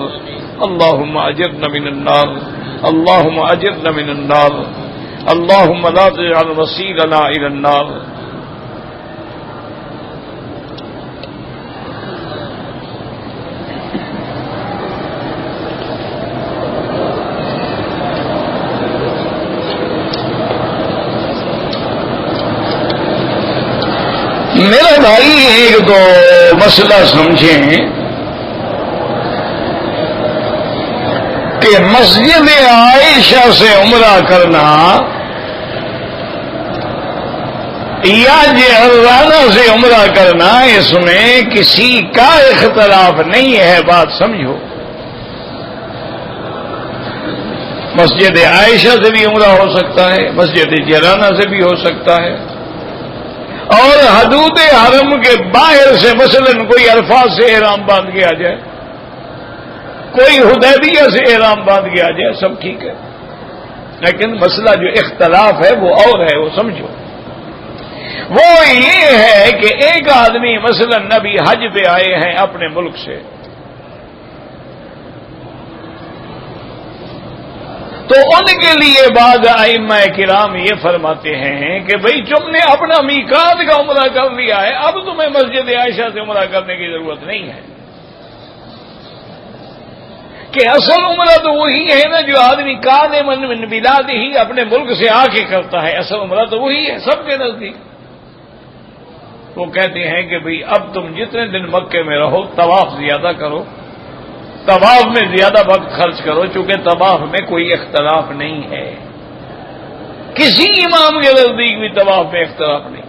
اللهم اجرنا من النار, اللهم اجرنا من النار, اللهم لا تجعل مصيرنا الى النار. میرا بھائی ایک تو مسئلہ سمجھیں کہ مسجد عائشہ سے عمرہ کرنا یا جعرانہ سے عمرہ کرنا اس میں کسی کا اختلاف نہیں ہے. بات سمجھو, مسجد عائشہ سے بھی عمرہ ہو سکتا ہے, مسجد جعرانہ سے بھی ہو سکتا ہے, اور حدود حرم کے باہر سے مثلا کوئی عرفات سے احرام باندھ کے آ جائے, کوئی حدیبیہ سے احرام باندھ کے آ جائے, سب ٹھیک ہے. لیکن مسئلہ جو اختلاف ہے وہ اور ہے, وہ سمجھو. وہ یہ ہے کہ ایک آدمی مثلا نبی حج پہ آئے ہیں اپنے ملک سے, تو ان کے لیے بعض ائمہ کرام یہ فرماتے ہیں کہ بھئی تم نے اپنا میقات کا عمرہ کر لیا ہے, اب تمہیں مسجد عائشہ سے عمرہ کرنے کی ضرورت نہیں ہے. کہ اصل عمرہ تو وہی ہے نا جو آدمی قادم من بلاد ہی اپنے ملک سے آ کے کرتا ہے, اصل عمرہ تو وہی ہے سب کے نزدیک. وہ کہتے ہیں کہ بھئی اب تم جتنے دن مکے میں رہو طواف زیادہ کرو, طواف میں زیادہ وقت خرچ کرو, چونکہ طواف میں کوئی اختلاف نہیں ہے, کسی امام کے نزدیک بھی طواف میں اختلاف نہیں.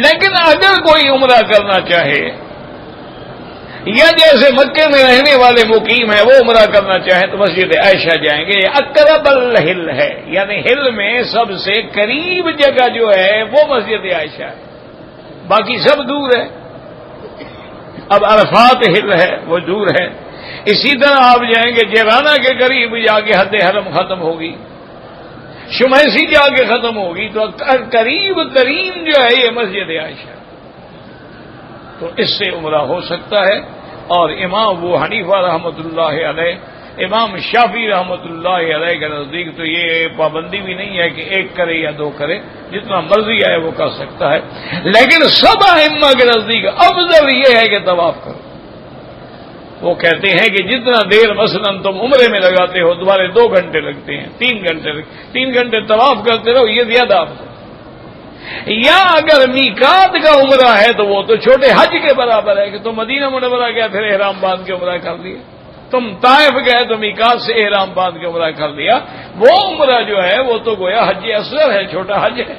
لیکن اگر کوئی عمرہ کرنا چاہے یا جیسے مکے میں رہنے والے مقیم ہیں وہ عمرہ کرنا چاہیں تو مسجد عائشہ جائیں گے. اقرب الحل ہے, یعنی ہل میں سب سے قریب جگہ جو ہے وہ مسجد عائشہ ہے, باقی سب دور ہے. اب عرفات ہل ہے وہ دور ہے. اسی طرح آپ جائیں گے جعرانہ کے قریب جا کے حد حرم ختم ہوگی, شمیسی جا کے ختم ہوگی, تو قریب ترین جو ہے یہ مسجد عائشہ. تو اس سے عمرہ ہو سکتا ہے۔ اور امام ابو حنیفہ رحمۃ اللہ علیہ، امام شافعی رحمۃ اللہ علیہ کے نزدیک تو یہ پابندی بھی نہیں ہے کہ ایک کرے یا دو کرے، جتنا مرضی آئے وہ کر سکتا ہے، لیکن سب ائمہ کے نزدیک افضل یہ ہے کہ طواف کرو۔ وہ کہتے ہیں کہ جتنا دیر مثلا تم عمرے میں لگاتے ہو تمہارے 2 گھنٹے لگتے ہیں، 3 گھنٹے طواف کرتے رہو، یہ زیادہ افضل۔ یا اگر میقات کا عمرہ ہے تو وہ تو چھوٹے حج کے برابر ہے کہ تم مدینہ منورہ گئے پھر احرام باندھ کے عمرہ کر لیا، تم طائف گئے تو میقات سے احرام باندھ کے عمرہ کر لیا، وہ عمرہ جو ہے وہ تو گویا حج اصغر ہے، چھوٹا حج ہے۔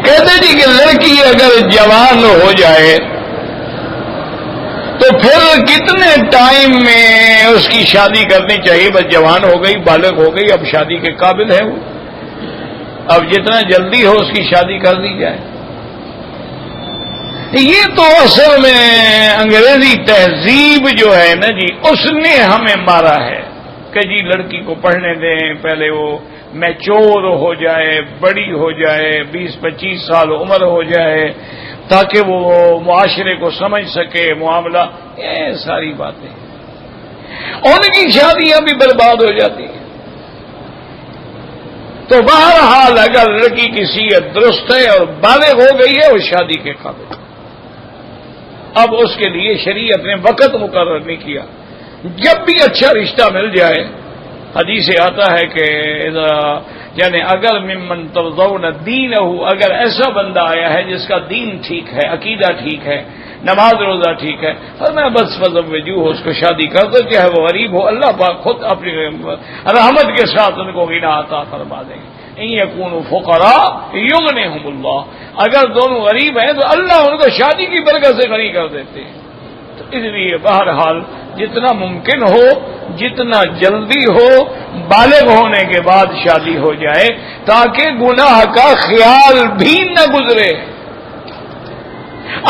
کہتے جی کہ لڑکی اگر جوان ہو جائے تو پھر کتنے ٹائم میں اس کی شادی کرنی چاہیے؟ بس جوان ہو گئی، بالغ ہو گئی، اب شادی کے قابل ہے وہ، اب جتنا جلدی ہو اس کی شادی کر دی جائے۔ یہ تو اصل میں انگریزی تہذیب جو ہے نا جی، اس نے ہمیں مارا ہے کہ جی لڑکی کو پڑھنے دیں، پہلے وہ میچور ہو جائے، بڑی ہو جائے، 20-25 سال عمر ہو جائے تاکہ وہ معاشرے کو سمجھ سکے، معاملہ، یہ ساری باتیں ان کی شادیاں بھی برباد ہو جاتی ہیں۔ تو بہرحال اگر لڑکی کی صحت درست ہے اور بالغ ہو گئی ہے وہ شادی کے قابل، اب اس کے لیے شریعت نے وقت مقرر نہیں کیا، جب بھی اچھا رشتہ مل جائے۔ حدیث سے آتا ہے کہ یعنی اگر ممن ترضون دینہ، اگر ایسا بندہ آیا ہے جس کا دین ٹھیک ہے، عقیدہ ٹھیک ہے، نماز روزہ ٹھیک ہے، فرمایا بس فزوجوہ، اس کو شادی کر دو، چاہے وہ غریب ہو، اللہ پاک خود اپنی رحمت کے ساتھ ان کو غنا عطا فرما دیں گے۔ ان یکونوا فقراء یغنیہم اللہ، اگر دونوں غریب ہیں تو اللہ ان کو شادی کی برکت سے غنی کر دیتے ہیں۔ تو اس لیے بہرحال جتنا ممکن ہو، جتنا جلدی ہو، بالغ ہونے کے بعد شادی ہو جائے تاکہ گناہ کا خیال بھی نہ گزرے۔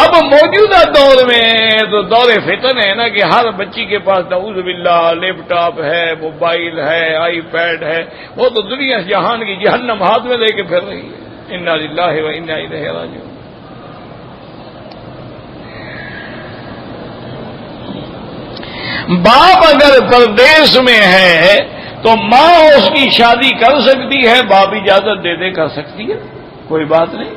اب موجودہ دور میں تو دور فتن ہے نا کہ ہر بچی کے پاس نعوذ باللہ لیپ ٹاپ ہے، موبائل ہے، آئی پیڈ ہے، وہ تو دنیا جہان کی جہنم ہاتھ میں لے کے پھر رہی ہے۔ انا للہ و انا الیہ راجعون۔ باپ اگر پردیس میں ہے تو ماں اس کی شادی کر سکتی ہے، باپ اجازت دے دے کر سکتی ہے، کوئی بات نہیں۔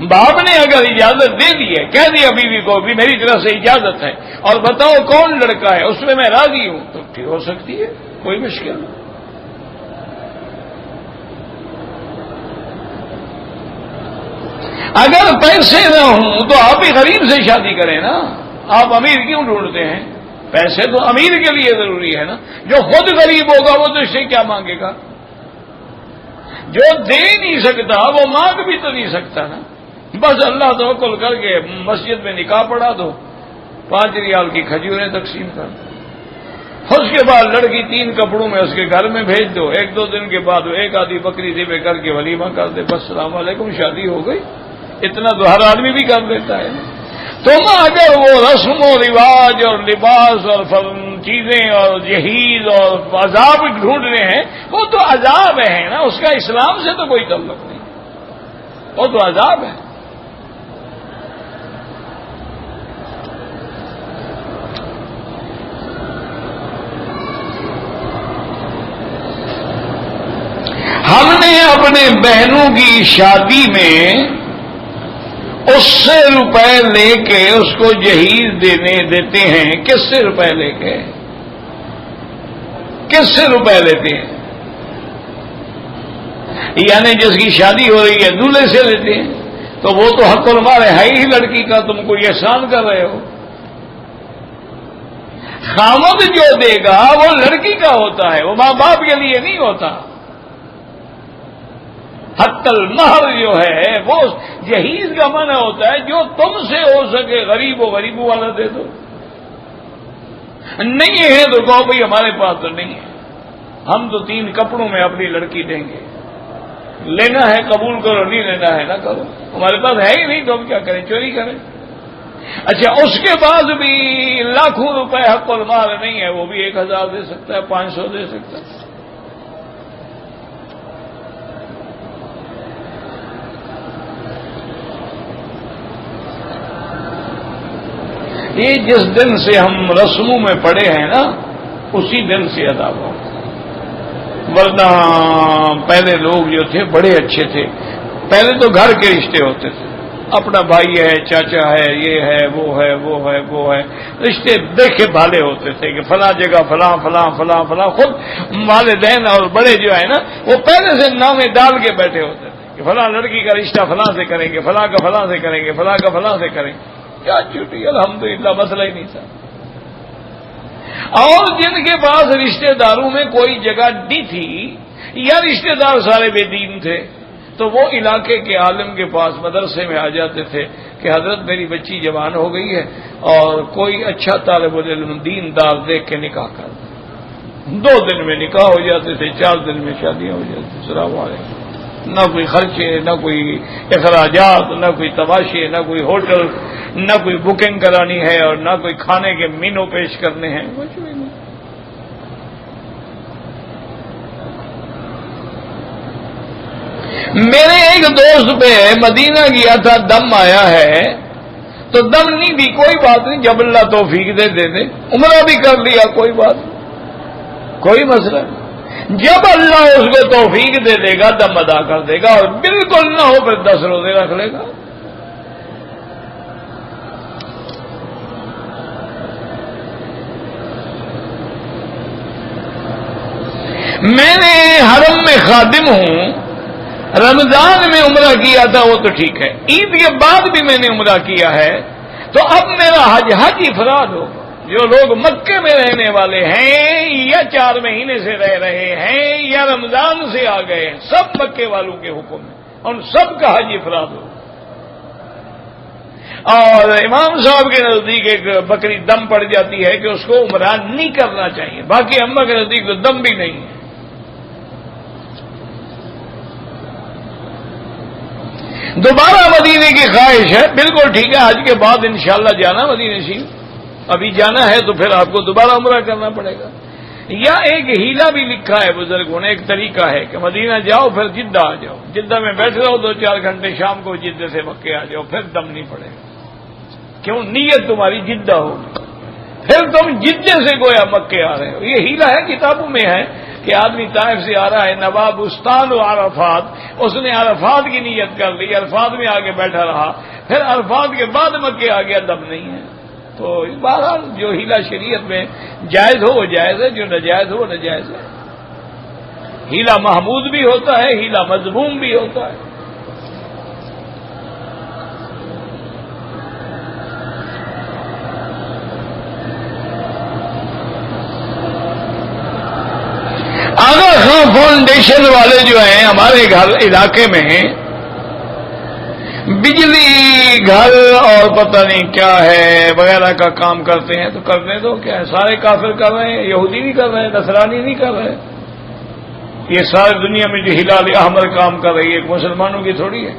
باپ نے اگر اجازت دے دی ہے، کہہ دیا بیوی کو بھی میری طرف سے اجازت ہے اور بتاؤ کون لڑکا ہے، اس میں راضی ہوں، تو ٹھیک ہو سکتی ہے، کوئی مشکل نہیں۔ اگر پیسے نہ ہوں تو آپ ہی غریب سے شادی کریں نا، آپ امیر کیوں ڈھونڈتے ہیں؟ پیسے تو امیر کے لیے ضروری ہے نا، جو خود غریب ہوگا وہ تو اس سے کیا مانگے گا؟ جو دے نہیں سکتا وہ مانگ بھی تو نہیں سکتا نا، بس اللہ توکل کر کے مسجد میں نکاح پڑھا دو، 5 ریال کی کھجوریں تقسیم کر دو، اس کے بعد لڑکی 3 کپڑوں میں اس کے گھر میں بھیج دو، 1-2 دن کے بعد وہ 1 آدھی بکری ذبح کر کے ولیمہ کر دے، بس السلام علیکم، شادی ہو گئی۔ اتنا تو ہر آدمی بھی کر دیتا ہے۔ تم اگر وہ رسم و رواج اور لباس اور چیزیں اور جہیز اور عذاب ڈھونڈ رہے ہیں، وہ تو عذاب ہے نا، اس کا اسلام سے تو کوئی تعلق نہیں، وہ تو عذاب ہے۔ ہم نے اپنے بہنوں کی شادی میں اس سے روپے لے کے اس کو جہیز دیتے ہیں۔ کس سے روپے لے کے؟ کس سے روپے لیتے ہیں؟ یعنی جس کی شادی ہو رہی ہے دولہے سے لیتے ہیں، تو وہ تو حق المال ہے ہی لڑکی کا، تم کو یہ احسان کر رہے ہو۔ خامد جو دے گا وہ لڑکی کا ہوتا ہے، وہ ماں باپ کے لیے نہیں ہوتا۔ حق المہر جو ہے وہ جہیز کا منع ہوتا ہے، جو تم سے ہو سکے، غریب ہو غریبوں والا دے دو، نہیں ہے تو کہو بھائی ہمارے پاس تو نہیں ہے، ہم تو 3 کپڑوں میں اپنی لڑکی دیں گے، لینا ہے قبول کرو، نہیں لینا ہے نہ کرو، ہمارے پاس ہے ہی نہیں تو ہم کیا کریں، چوری کریں؟ اچھا اس کے بعد بھی لاکھوں روپے حق المال نہیں ہے، وہ بھی 1000 دے سکتا ہے، 500 دے سکتا ہے۔ یہ جس دن سے ہم رسموں میں پڑے ہیں نا اسی دن سے ادا ہوا، ورنہ پہلے لوگ جو تھے بڑے اچھے تھے، پہلے تو گھر کے رشتے ہوتے تھے، اپنا بھائی ہے، چاچا ہے، یہ ہے، وہ ہے، وہ ہے، وہ ہے، رشتے دیکھے بھالے ہوتے تھے کہ فلاں جگہ فلاں فلاں فلاں فلاں، خود والدین اور بڑے جو ہے نا وہ پہلے سے نامے ڈال کے بیٹھے ہوتے تھے کہ فلاں لڑکی کا رشتہ فلاں سے کریں گے، فلاں کا فلاں سے کریں گے، فلاں کا فلاں سے کریں گے۔ کیا چھوٹی الحمدللہ مسئلہ ہی نہیں تھا۔ اور جن کے پاس رشتہ داروں میں کوئی جگہ نہیں تھی یا رشتہ دار سارے بے دین تھے تو وہ علاقے کے عالم کے پاس مدرسے میں آ جاتے تھے کہ حضرت میری بچی جوان ہو گئی ہے اور کوئی اچھا طالب العلم دین دار دیکھ کے نکاح کر دیں۔ 2 دن میں نکاح ہو جاتے تھے، 4 دن میں شادیاں ہو جاتی۔ السلام علیکم۔ نہ کوئی خرچے، نہ کوئی اخراجات، نہ کوئی تماشے، نہ کوئی ہوٹل، نہ کوئی بکنگ کرانی ہے اور نہ کوئی کھانے کے مینو پیش کرنے ہیں، کچھ بھی نہیں۔ میرے ایک دوست پہ مدینہ گیا تھا، دم آیا ہے تو دم نہیں دی، کوئی بات نہیں، جب اللہ توفیق دے دے، عمرہ بھی کر لیا، کوئی بات نہیں، کوئی مسئلہ نہیں۔ جب اللہ اس کو توفیق دے دے گا دم ادا کر دے گا، اور بالکل نہ ہو پھر 10 روزے رکھ لے گا۔ میں نے حرم میں خادم ہوں، رمضان میں عمرہ کیا تھا وہ تو ٹھیک ہے، عید کے بعد بھی میں نے عمرہ کیا ہے، تو اب میرا حج افراد ہوگا۔ جو لوگ مکے میں رہنے والے ہیں یا 4 مہینے سے رہ رہے ہیں یا رمضان سے آ گئے ہیں، سب مکے والوں کے حکم میں، ان سب کا حج افراد ہوگا۔ اور امام صاحب کے نزدیک ایک بکری دم پڑ جاتی ہے کہ اس کو عمرہ نہیں کرنا چاہیے، باقی اماں کے نزدیک تو دم بھی نہیں ہے۔ دوبارہ مدینے کی خواہش ہے، بالکل ٹھیک ہے، حج کے بعد انشاءاللہ جانا مدینے شریف، ابھی جانا ہے تو پھر آپ کو دوبارہ عمرہ کرنا پڑے گا۔ یا ایک ہیلا بھی لکھا ہے بزرگوں نے، ایک طریقہ ہے کہ مدینہ جاؤ پھر جدہ آ جاؤ، جدہ میں بیٹھ رہو 2-4 گھنٹے، شام کو جدہ سے مکے آ جاؤ، پھر دم نہیں پڑے گا۔ کیوں؟ نیت تمہاری جدہ ہوگی، پھر تم جدہ سے گویا مکے آ رہے ہو۔ یہ ہیلا ہے، کتابوں میں ہے کہ آدمی طائف سے آ رہا ہے، نواب استان و عرفات، اس نے عرفات کی نیت کر لی، عرفات میں آگے بیٹھا رہا، پھر عرفات کے بعد مکے آ گیا، دم نہیں ہے۔ تو بہرحال جو ہیلا شریعت میں جائز ہو وہ جائز ہے، جو ناجائز ہو وہ ناجائز ہے۔ ہیلا محمود بھی ہوتا ہے، ہیلا مذموم بھی ہوتا ہے۔ آغا خان فاؤنڈیشن والے جو ہیں ہمارے گھر علاقے میں بجلی گھر اور پتہ نہیں کیا ہے وغیرہ کا کام کرتے ہیں، تو کرنے دو، کیا ہے، سارے کافر کر رہے ہیں، یہودی نہیں کر رہے ہیں، نصرانی نہیں کر رہے، یہ ساری دنیا میں جو ہلال احمر کام کر رہی ہے مسلمانوں کی تھوڑی ہے،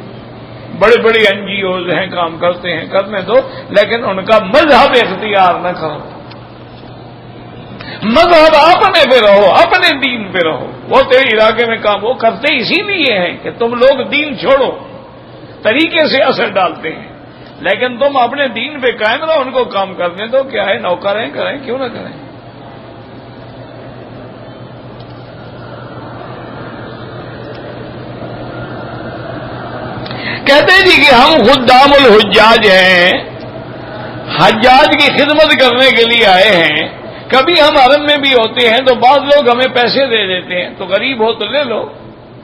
بڑے بڑے NGOs ہیں کام کرتے ہیں، کرنے دو، لیکن ان کا مذہب اختیار نہ کرو، مذہب اپنے پہ رہو، اپنے دین پہ رہو۔ وہ تیرے علاقے میں کام وہ کرتے اسی لیے ہیں کہ تم لوگ دین چھوڑو، طریقے سے اثر ڈالتے ہیں، لیکن تم اپنے دین پہ قائم رہو، ان کو کام کرنے دو، کیا ہے، نوکر ہیں، کریں، کیوں نہ کریں۔ کہتے ہیں جی کہ ہم خدام الحجاج ہیں، حجاج کی خدمت کرنے کے لیے آئے ہیں، کبھی ہم حرم میں بھی ہوتے ہیں تو بعض لوگ ہمیں پیسے دے دیتے ہیں، تو غریب ہو تو لے لو،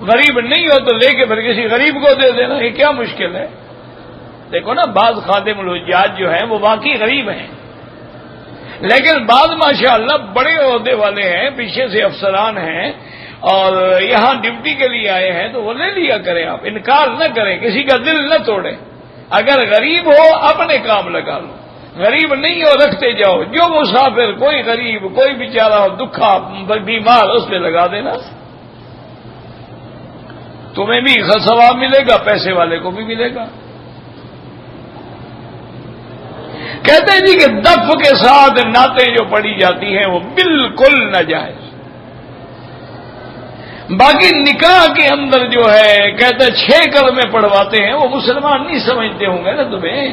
غریب نہیں ہو تو لے کے پھر کسی غریب کو دے دینا، یہ کیا مشکل ہے۔ دیکھو نا، بعض خادم الحجاج جو ہیں وہ واقعی غریب ہیں، لیکن بعض ماشاءاللہ بڑے عہدے والے ہیں، پیچھے سے افسران ہیں اور یہاں ڈیوٹی کے لیے آئے ہیں، تو وہ لے لیا کریں، آپ انکار نہ کریں، کسی کا دل نہ توڑیں۔ اگر غریب ہو اپنے کام لگا لو، غریب نہیں ہو رکھتے جاؤ، جو مسافر کوئی غریب کوئی بیچارہ دکھا بیمار اس پہ لگا دینا۔ تمہیں بھی ثواب ملے گا، پیسے والے کو بھی ملے گا۔ کہتے ہیں جی کہ دف کے ساتھ نعتیں جو پڑھی جاتی ہیں وہ بالکل ناجائز۔ باقی نکاح کے اندر جو ہے کہتے 6 کلمے پڑھواتے ہیں، وہ مسلمان نہیں سمجھتے ہوں گے نا تمہیں،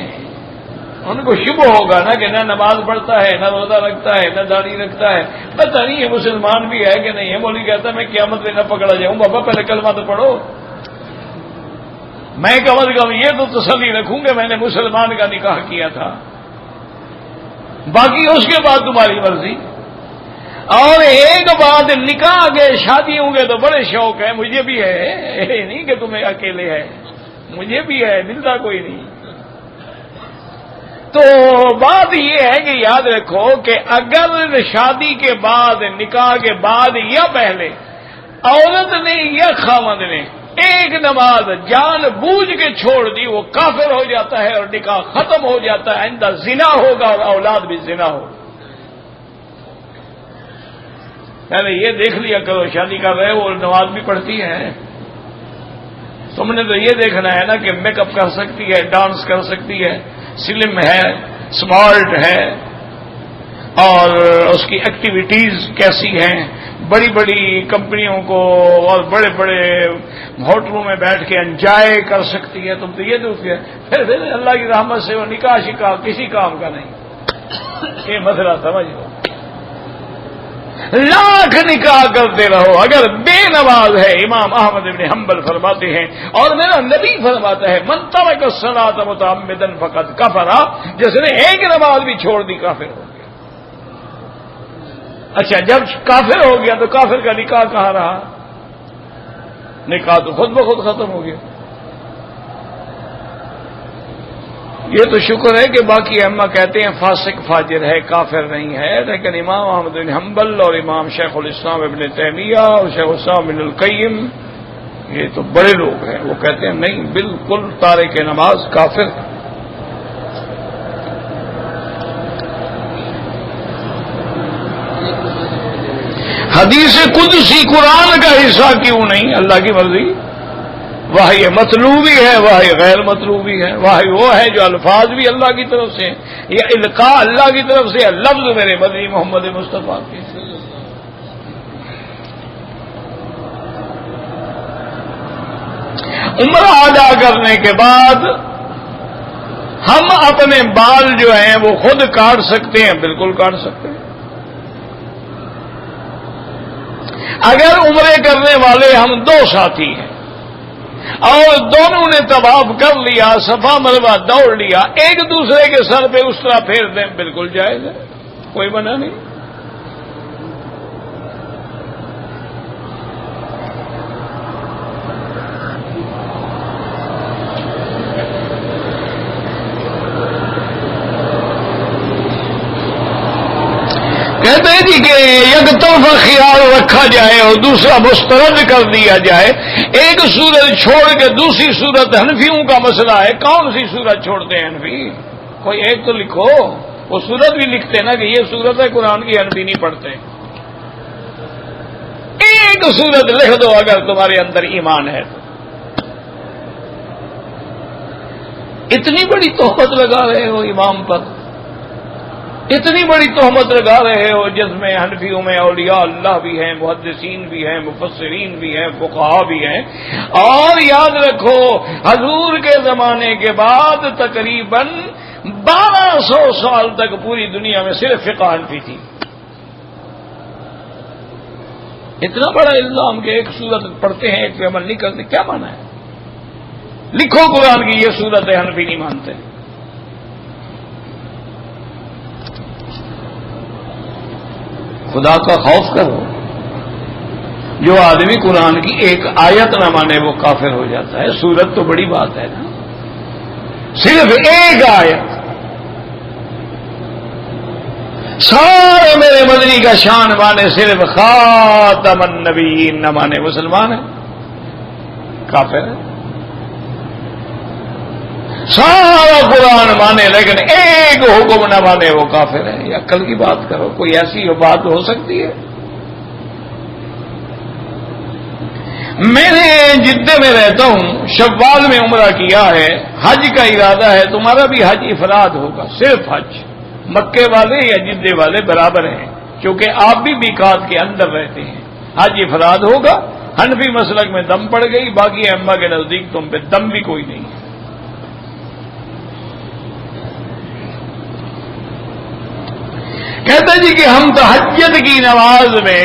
ان کو شبہ ہوگا نا کہ نہ نماز پڑھتا ہے، نہ روزہ رکھتا ہے، نہ داڑھی رکھتا ہے، پتہ نہیں یہ مسلمان بھی ہے کہ نہیں ہے۔ مولوی کہتا ہے میں قیامت میں نہ پکڑا جاؤں، بابا پہلے کلمہ تو پڑھو۔ میں کم از کم یہ تو تسلی رکھوں گا میں نے مسلمان کا نکاح کیا تھا، باقی اس کے بعد تمہاری مرضی۔ اور ایک بات، نکاح کے شادیوں کے تو بڑے شوق ہے، مجھے بھی ہے، نہیں کہ تمہیں اکیلے ہے، مجھے بھی ہے، ملتا کوئی نہیں۔ تو بات یہ ہے کہ یاد رکھو کہ اگر شادی کے بعد، نکاح کے بعد یا پہلے عورت نے یا خاوند نے ایک نماز جان بوجھ کے چھوڑ دی، وہ کافر ہو جاتا ہے اور نکاح ختم ہو جاتا ہے، آئندہ زنا ہوگا اور اولاد بھی زنا ہوگا۔ پہلے یہ دیکھ لیا کرو، شادی کر رہے وہ نماز بھی پڑھتی ہے، تم نے تو یہ دیکھنا ہے نا کہ میک اپ کر سکتی ہے، ڈانس کر سکتی ہے، سلم ہے، سمارٹ ہے، اور اس کی ایکٹیویٹیز کیسی ہیں، بڑی بڑی کمپنیوں کو اور بڑے بڑے ہوٹلوں میں بیٹھ کے انجوائے کر سکتی ہے۔ تم تو یہ دیکھتے ہیں، پھر اللہ کی رحمت سے وہ نکاح شکاح کسی کام کا نہیں۔ یہ مسئلہ سمجھ لو، لاکھ نکاح کرتے رہو اگر بے نماز ہے، امام احمد بن حنبل فرماتے ہیں اور میرا نبی فرماتا ہے من ترک الصلاۃ متعمدا فقد کفر، جس نے ایک نماز بھی چھوڑ دی کافر ہو گیا۔ اچھا، جب کافر ہو گیا تو کافر کا نکاح کہاں رہا؟ نکاح تو خود بخود ختم ہو گیا۔ یہ تو شکر ہے کہ باقی ائمہ کہتے ہیں فاسق فاجر ہے، کافر نہیں ہے، لیکن امام احمد بن حنبل اور امام شیخ الاسلام ابن تیمیہ اور شیخ الاسلام ابن القیم، یہ تو بڑے لوگ ہیں، وہ کہتے ہیں نہیں، بالکل تارک نماز کافر۔ حدیث قدسی قرآن کا حصہ کیوں نہیں؟ اللہ کی مرضی، وحی مطلوبی ہے، وحی غیر مطلوبی ہے، وحی وہ ہے جو الفاظ بھی اللہ کی طرف سے، یا القاء اللہ کی طرف سے، لفظ میرے مدنی محمد مصطفیٰ کے۔ عمرہ ادا کرنے کے بعد ہم اپنے بال جو ہیں وہ خود کاٹ سکتے ہیں، بالکل کاٹ سکتے ہیں۔ اگر عمرے کرنے والے ہم 2 ساتھی ہیں اور دونوں نے طواف کر لیا، صفا مروہ دوڑ لیا، ایک دوسرے کے سر پہ اس طرح پھیر دیں، بالکل جائز ہے، کوئی منع نہیں۔ کہتے ہیں جی کہ یک طرفہ خیال رکھا جائے اور دوسرا مسترد کر دیا جائے، ایک صورت چھوڑ کے دوسری صورت، حنفیوں کا مسئلہ ہے کون سی صورت چھوڑتے ہیں حنفی؟ کوئی ایک تو لکھو، وہ صورت بھی لکھتے نا کہ یہ صورت ہے قرآن کی، حنفی نہیں پڑھتے۔ ایک صورت لکھ دو اگر تمہارے اندر ایمان ہے تو۔ اتنی بڑی تہمت لگا رہے ہو امام پر، اتنی بڑی تہمت لگا رہے ہو جس میں حنفیوں میں اولیاء اللہ بھی ہیں، محدثین بھی ہیں، مفسرین بھی ہیں، فقہاء بھی ہیں، اور یاد رکھو حضور کے زمانے کے بعد تقریباً 1200 سال تک پوری دنیا میں صرف فقہ حنفی تھی۔ اتنا بڑا الزام کہ ایک صورت پڑھتے ہیں ایک پہ عمل نہیں کرتے، کیا مانا ہے؟ لکھو قرآن کی یہ صورت ہے، حنفی نہیں مانتے۔ خدا کا خوف کرو، جو آدمی قرآن کی ایک آیت نہ مانے وہ کافر ہو جاتا ہے۔ سورت تو بڑی بات ہے نا، صرف ایک آیت، سارے میرے مدنی کا شان مانے، صرف خاتم النبیین نہ مانے، مسلمان ہے، کافر ہے۔ سارا قرآن مانے لیکن ایک حکم نہ مانے وہ کافر ہے۔ یہ عقل کی بات کرو، کوئی ایسی بات ہو سکتی ہے؟ میں نے جدے میں رہتا ہوں، شوال میں عمرہ کیا ہے، حج کا ارادہ ہے، تمہارا بھی حج افراد ہوگا، صرف حج۔ مکے والے یا جدے والے برابر ہیں، کیونکہ آپ بھی میقات کے اندر رہتے ہیں، حج افراد ہوگا۔ حنفی مسلک میں دم پڑ گئی، باقی ائمہ کے نزدیک تم پہ دم بھی کوئی نہیں ہے۔ کہتا جی کہ ہم تہجد کی نماز میں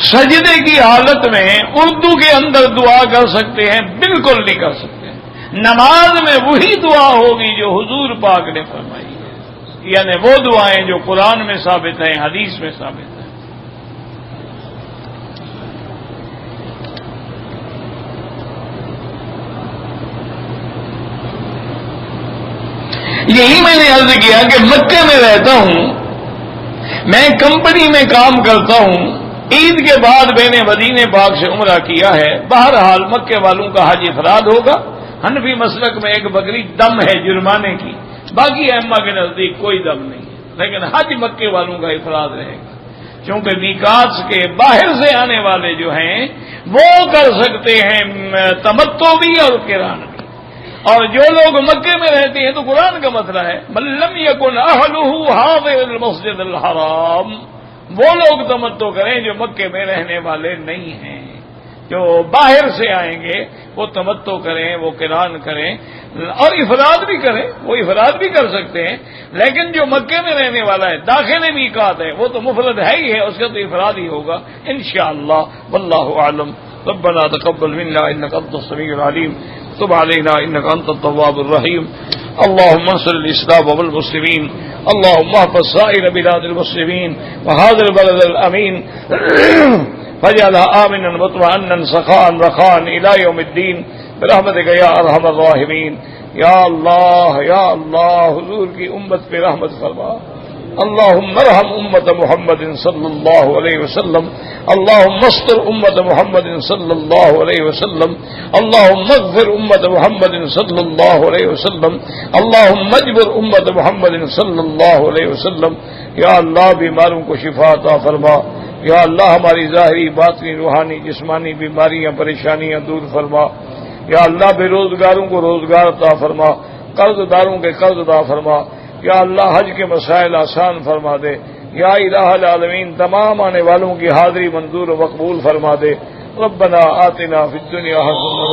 سجدے کی حالت میں اردو کے اندر دعا کر سکتے ہیں؟ بالکل نہیں کر سکتے۔ نماز میں وہی دعا ہوگی جو حضور پاک نے فرمائی ہے، یعنی وہ دعائیں جو قرآن میں ثابت ہیں، حدیث میں ثابت ہیں۔ یہی میں نے عرض کیا کہ مکے میں رہتا ہوں، میں کمپنی میں کام کرتا ہوں، عید کے بعد میں نے مدینے پاک سے عمرہ کیا ہے۔ بہرحال مکے والوں کا حج افراد ہوگا۔ حنفی مسلک میں ایک بکری دم ہے جرمانے کی، باقی ائمہ کے نزدیک کوئی دم نہیں ہے، لیکن حج مکے والوں کا افراد رہے گا، کیونکہ میقات کے باہر سے آنے والے جو ہیں وہ کر سکتے ہیں تمتع بھی اور قران بھی، اور جو لوگ مکے میں رہتے ہیں تو قرآن کا مسئلہ ہے من لم یکن اہلہ حاضر المسجد الحرام، وہ لوگ تمتع کریں جو مکے میں رہنے والے نہیں ہیں۔ جو باہر سے آئیں گے وہ تمتع کریں، وہ قران کریں اور افراد بھی کریں، وہ افراد بھی کر سکتے ہیں، لیکن جو مکے میں رہنے والا ہے، داخل میقات ہے، وہ تو مفرد ہے ہی ہے، اس کا تو افراد ہی ہوگا انشاءاللہ۔ واللہ اعلم۔ ربنا تقبل منا انك انت السميع العليم، تب علينا انك انت التواب الرحيم۔ اللهم انصر الاسلام والمسلمين، اللهم احفظ سائر بلاد المسلمين وهذا البلد الامين فاجعلها آمنا مطمئنا سخاء رخاء الى يوم الدين برحمتك يا ارحم الراحمين۔ یا اللہ یا اللہ، حضور کی امت پہ رحمت فرما۔ اللهم ارحم امت محمد صلی اللہ علیہ وسلم، اللهم استر امت محمد صلی اللہ علیہ وسلم، اللهم اغفر امت محمد صلی اللہ علیہ وسلم، اللهم اجبر امت محمد صلی اللہ علیہ وسلم۔ یا اللہ بیماروں کو شفا عطا فرما، یا اللہ ہماری ظاہری باطنی روحانی جسمانی بیماریاں پریشانیاں دور فرما، یا اللہ بے روزگاروں کو روزگار عطا فرما، قرض داروں کے قرض عطا فرما، یا اللہ حج کے مسائل آسان فرما دے، یا الہ العالمین تمام آنے والوں کی حاضری منظور و مقبول فرما دے۔ ربنا آتنا فی الدنیا حسنۃ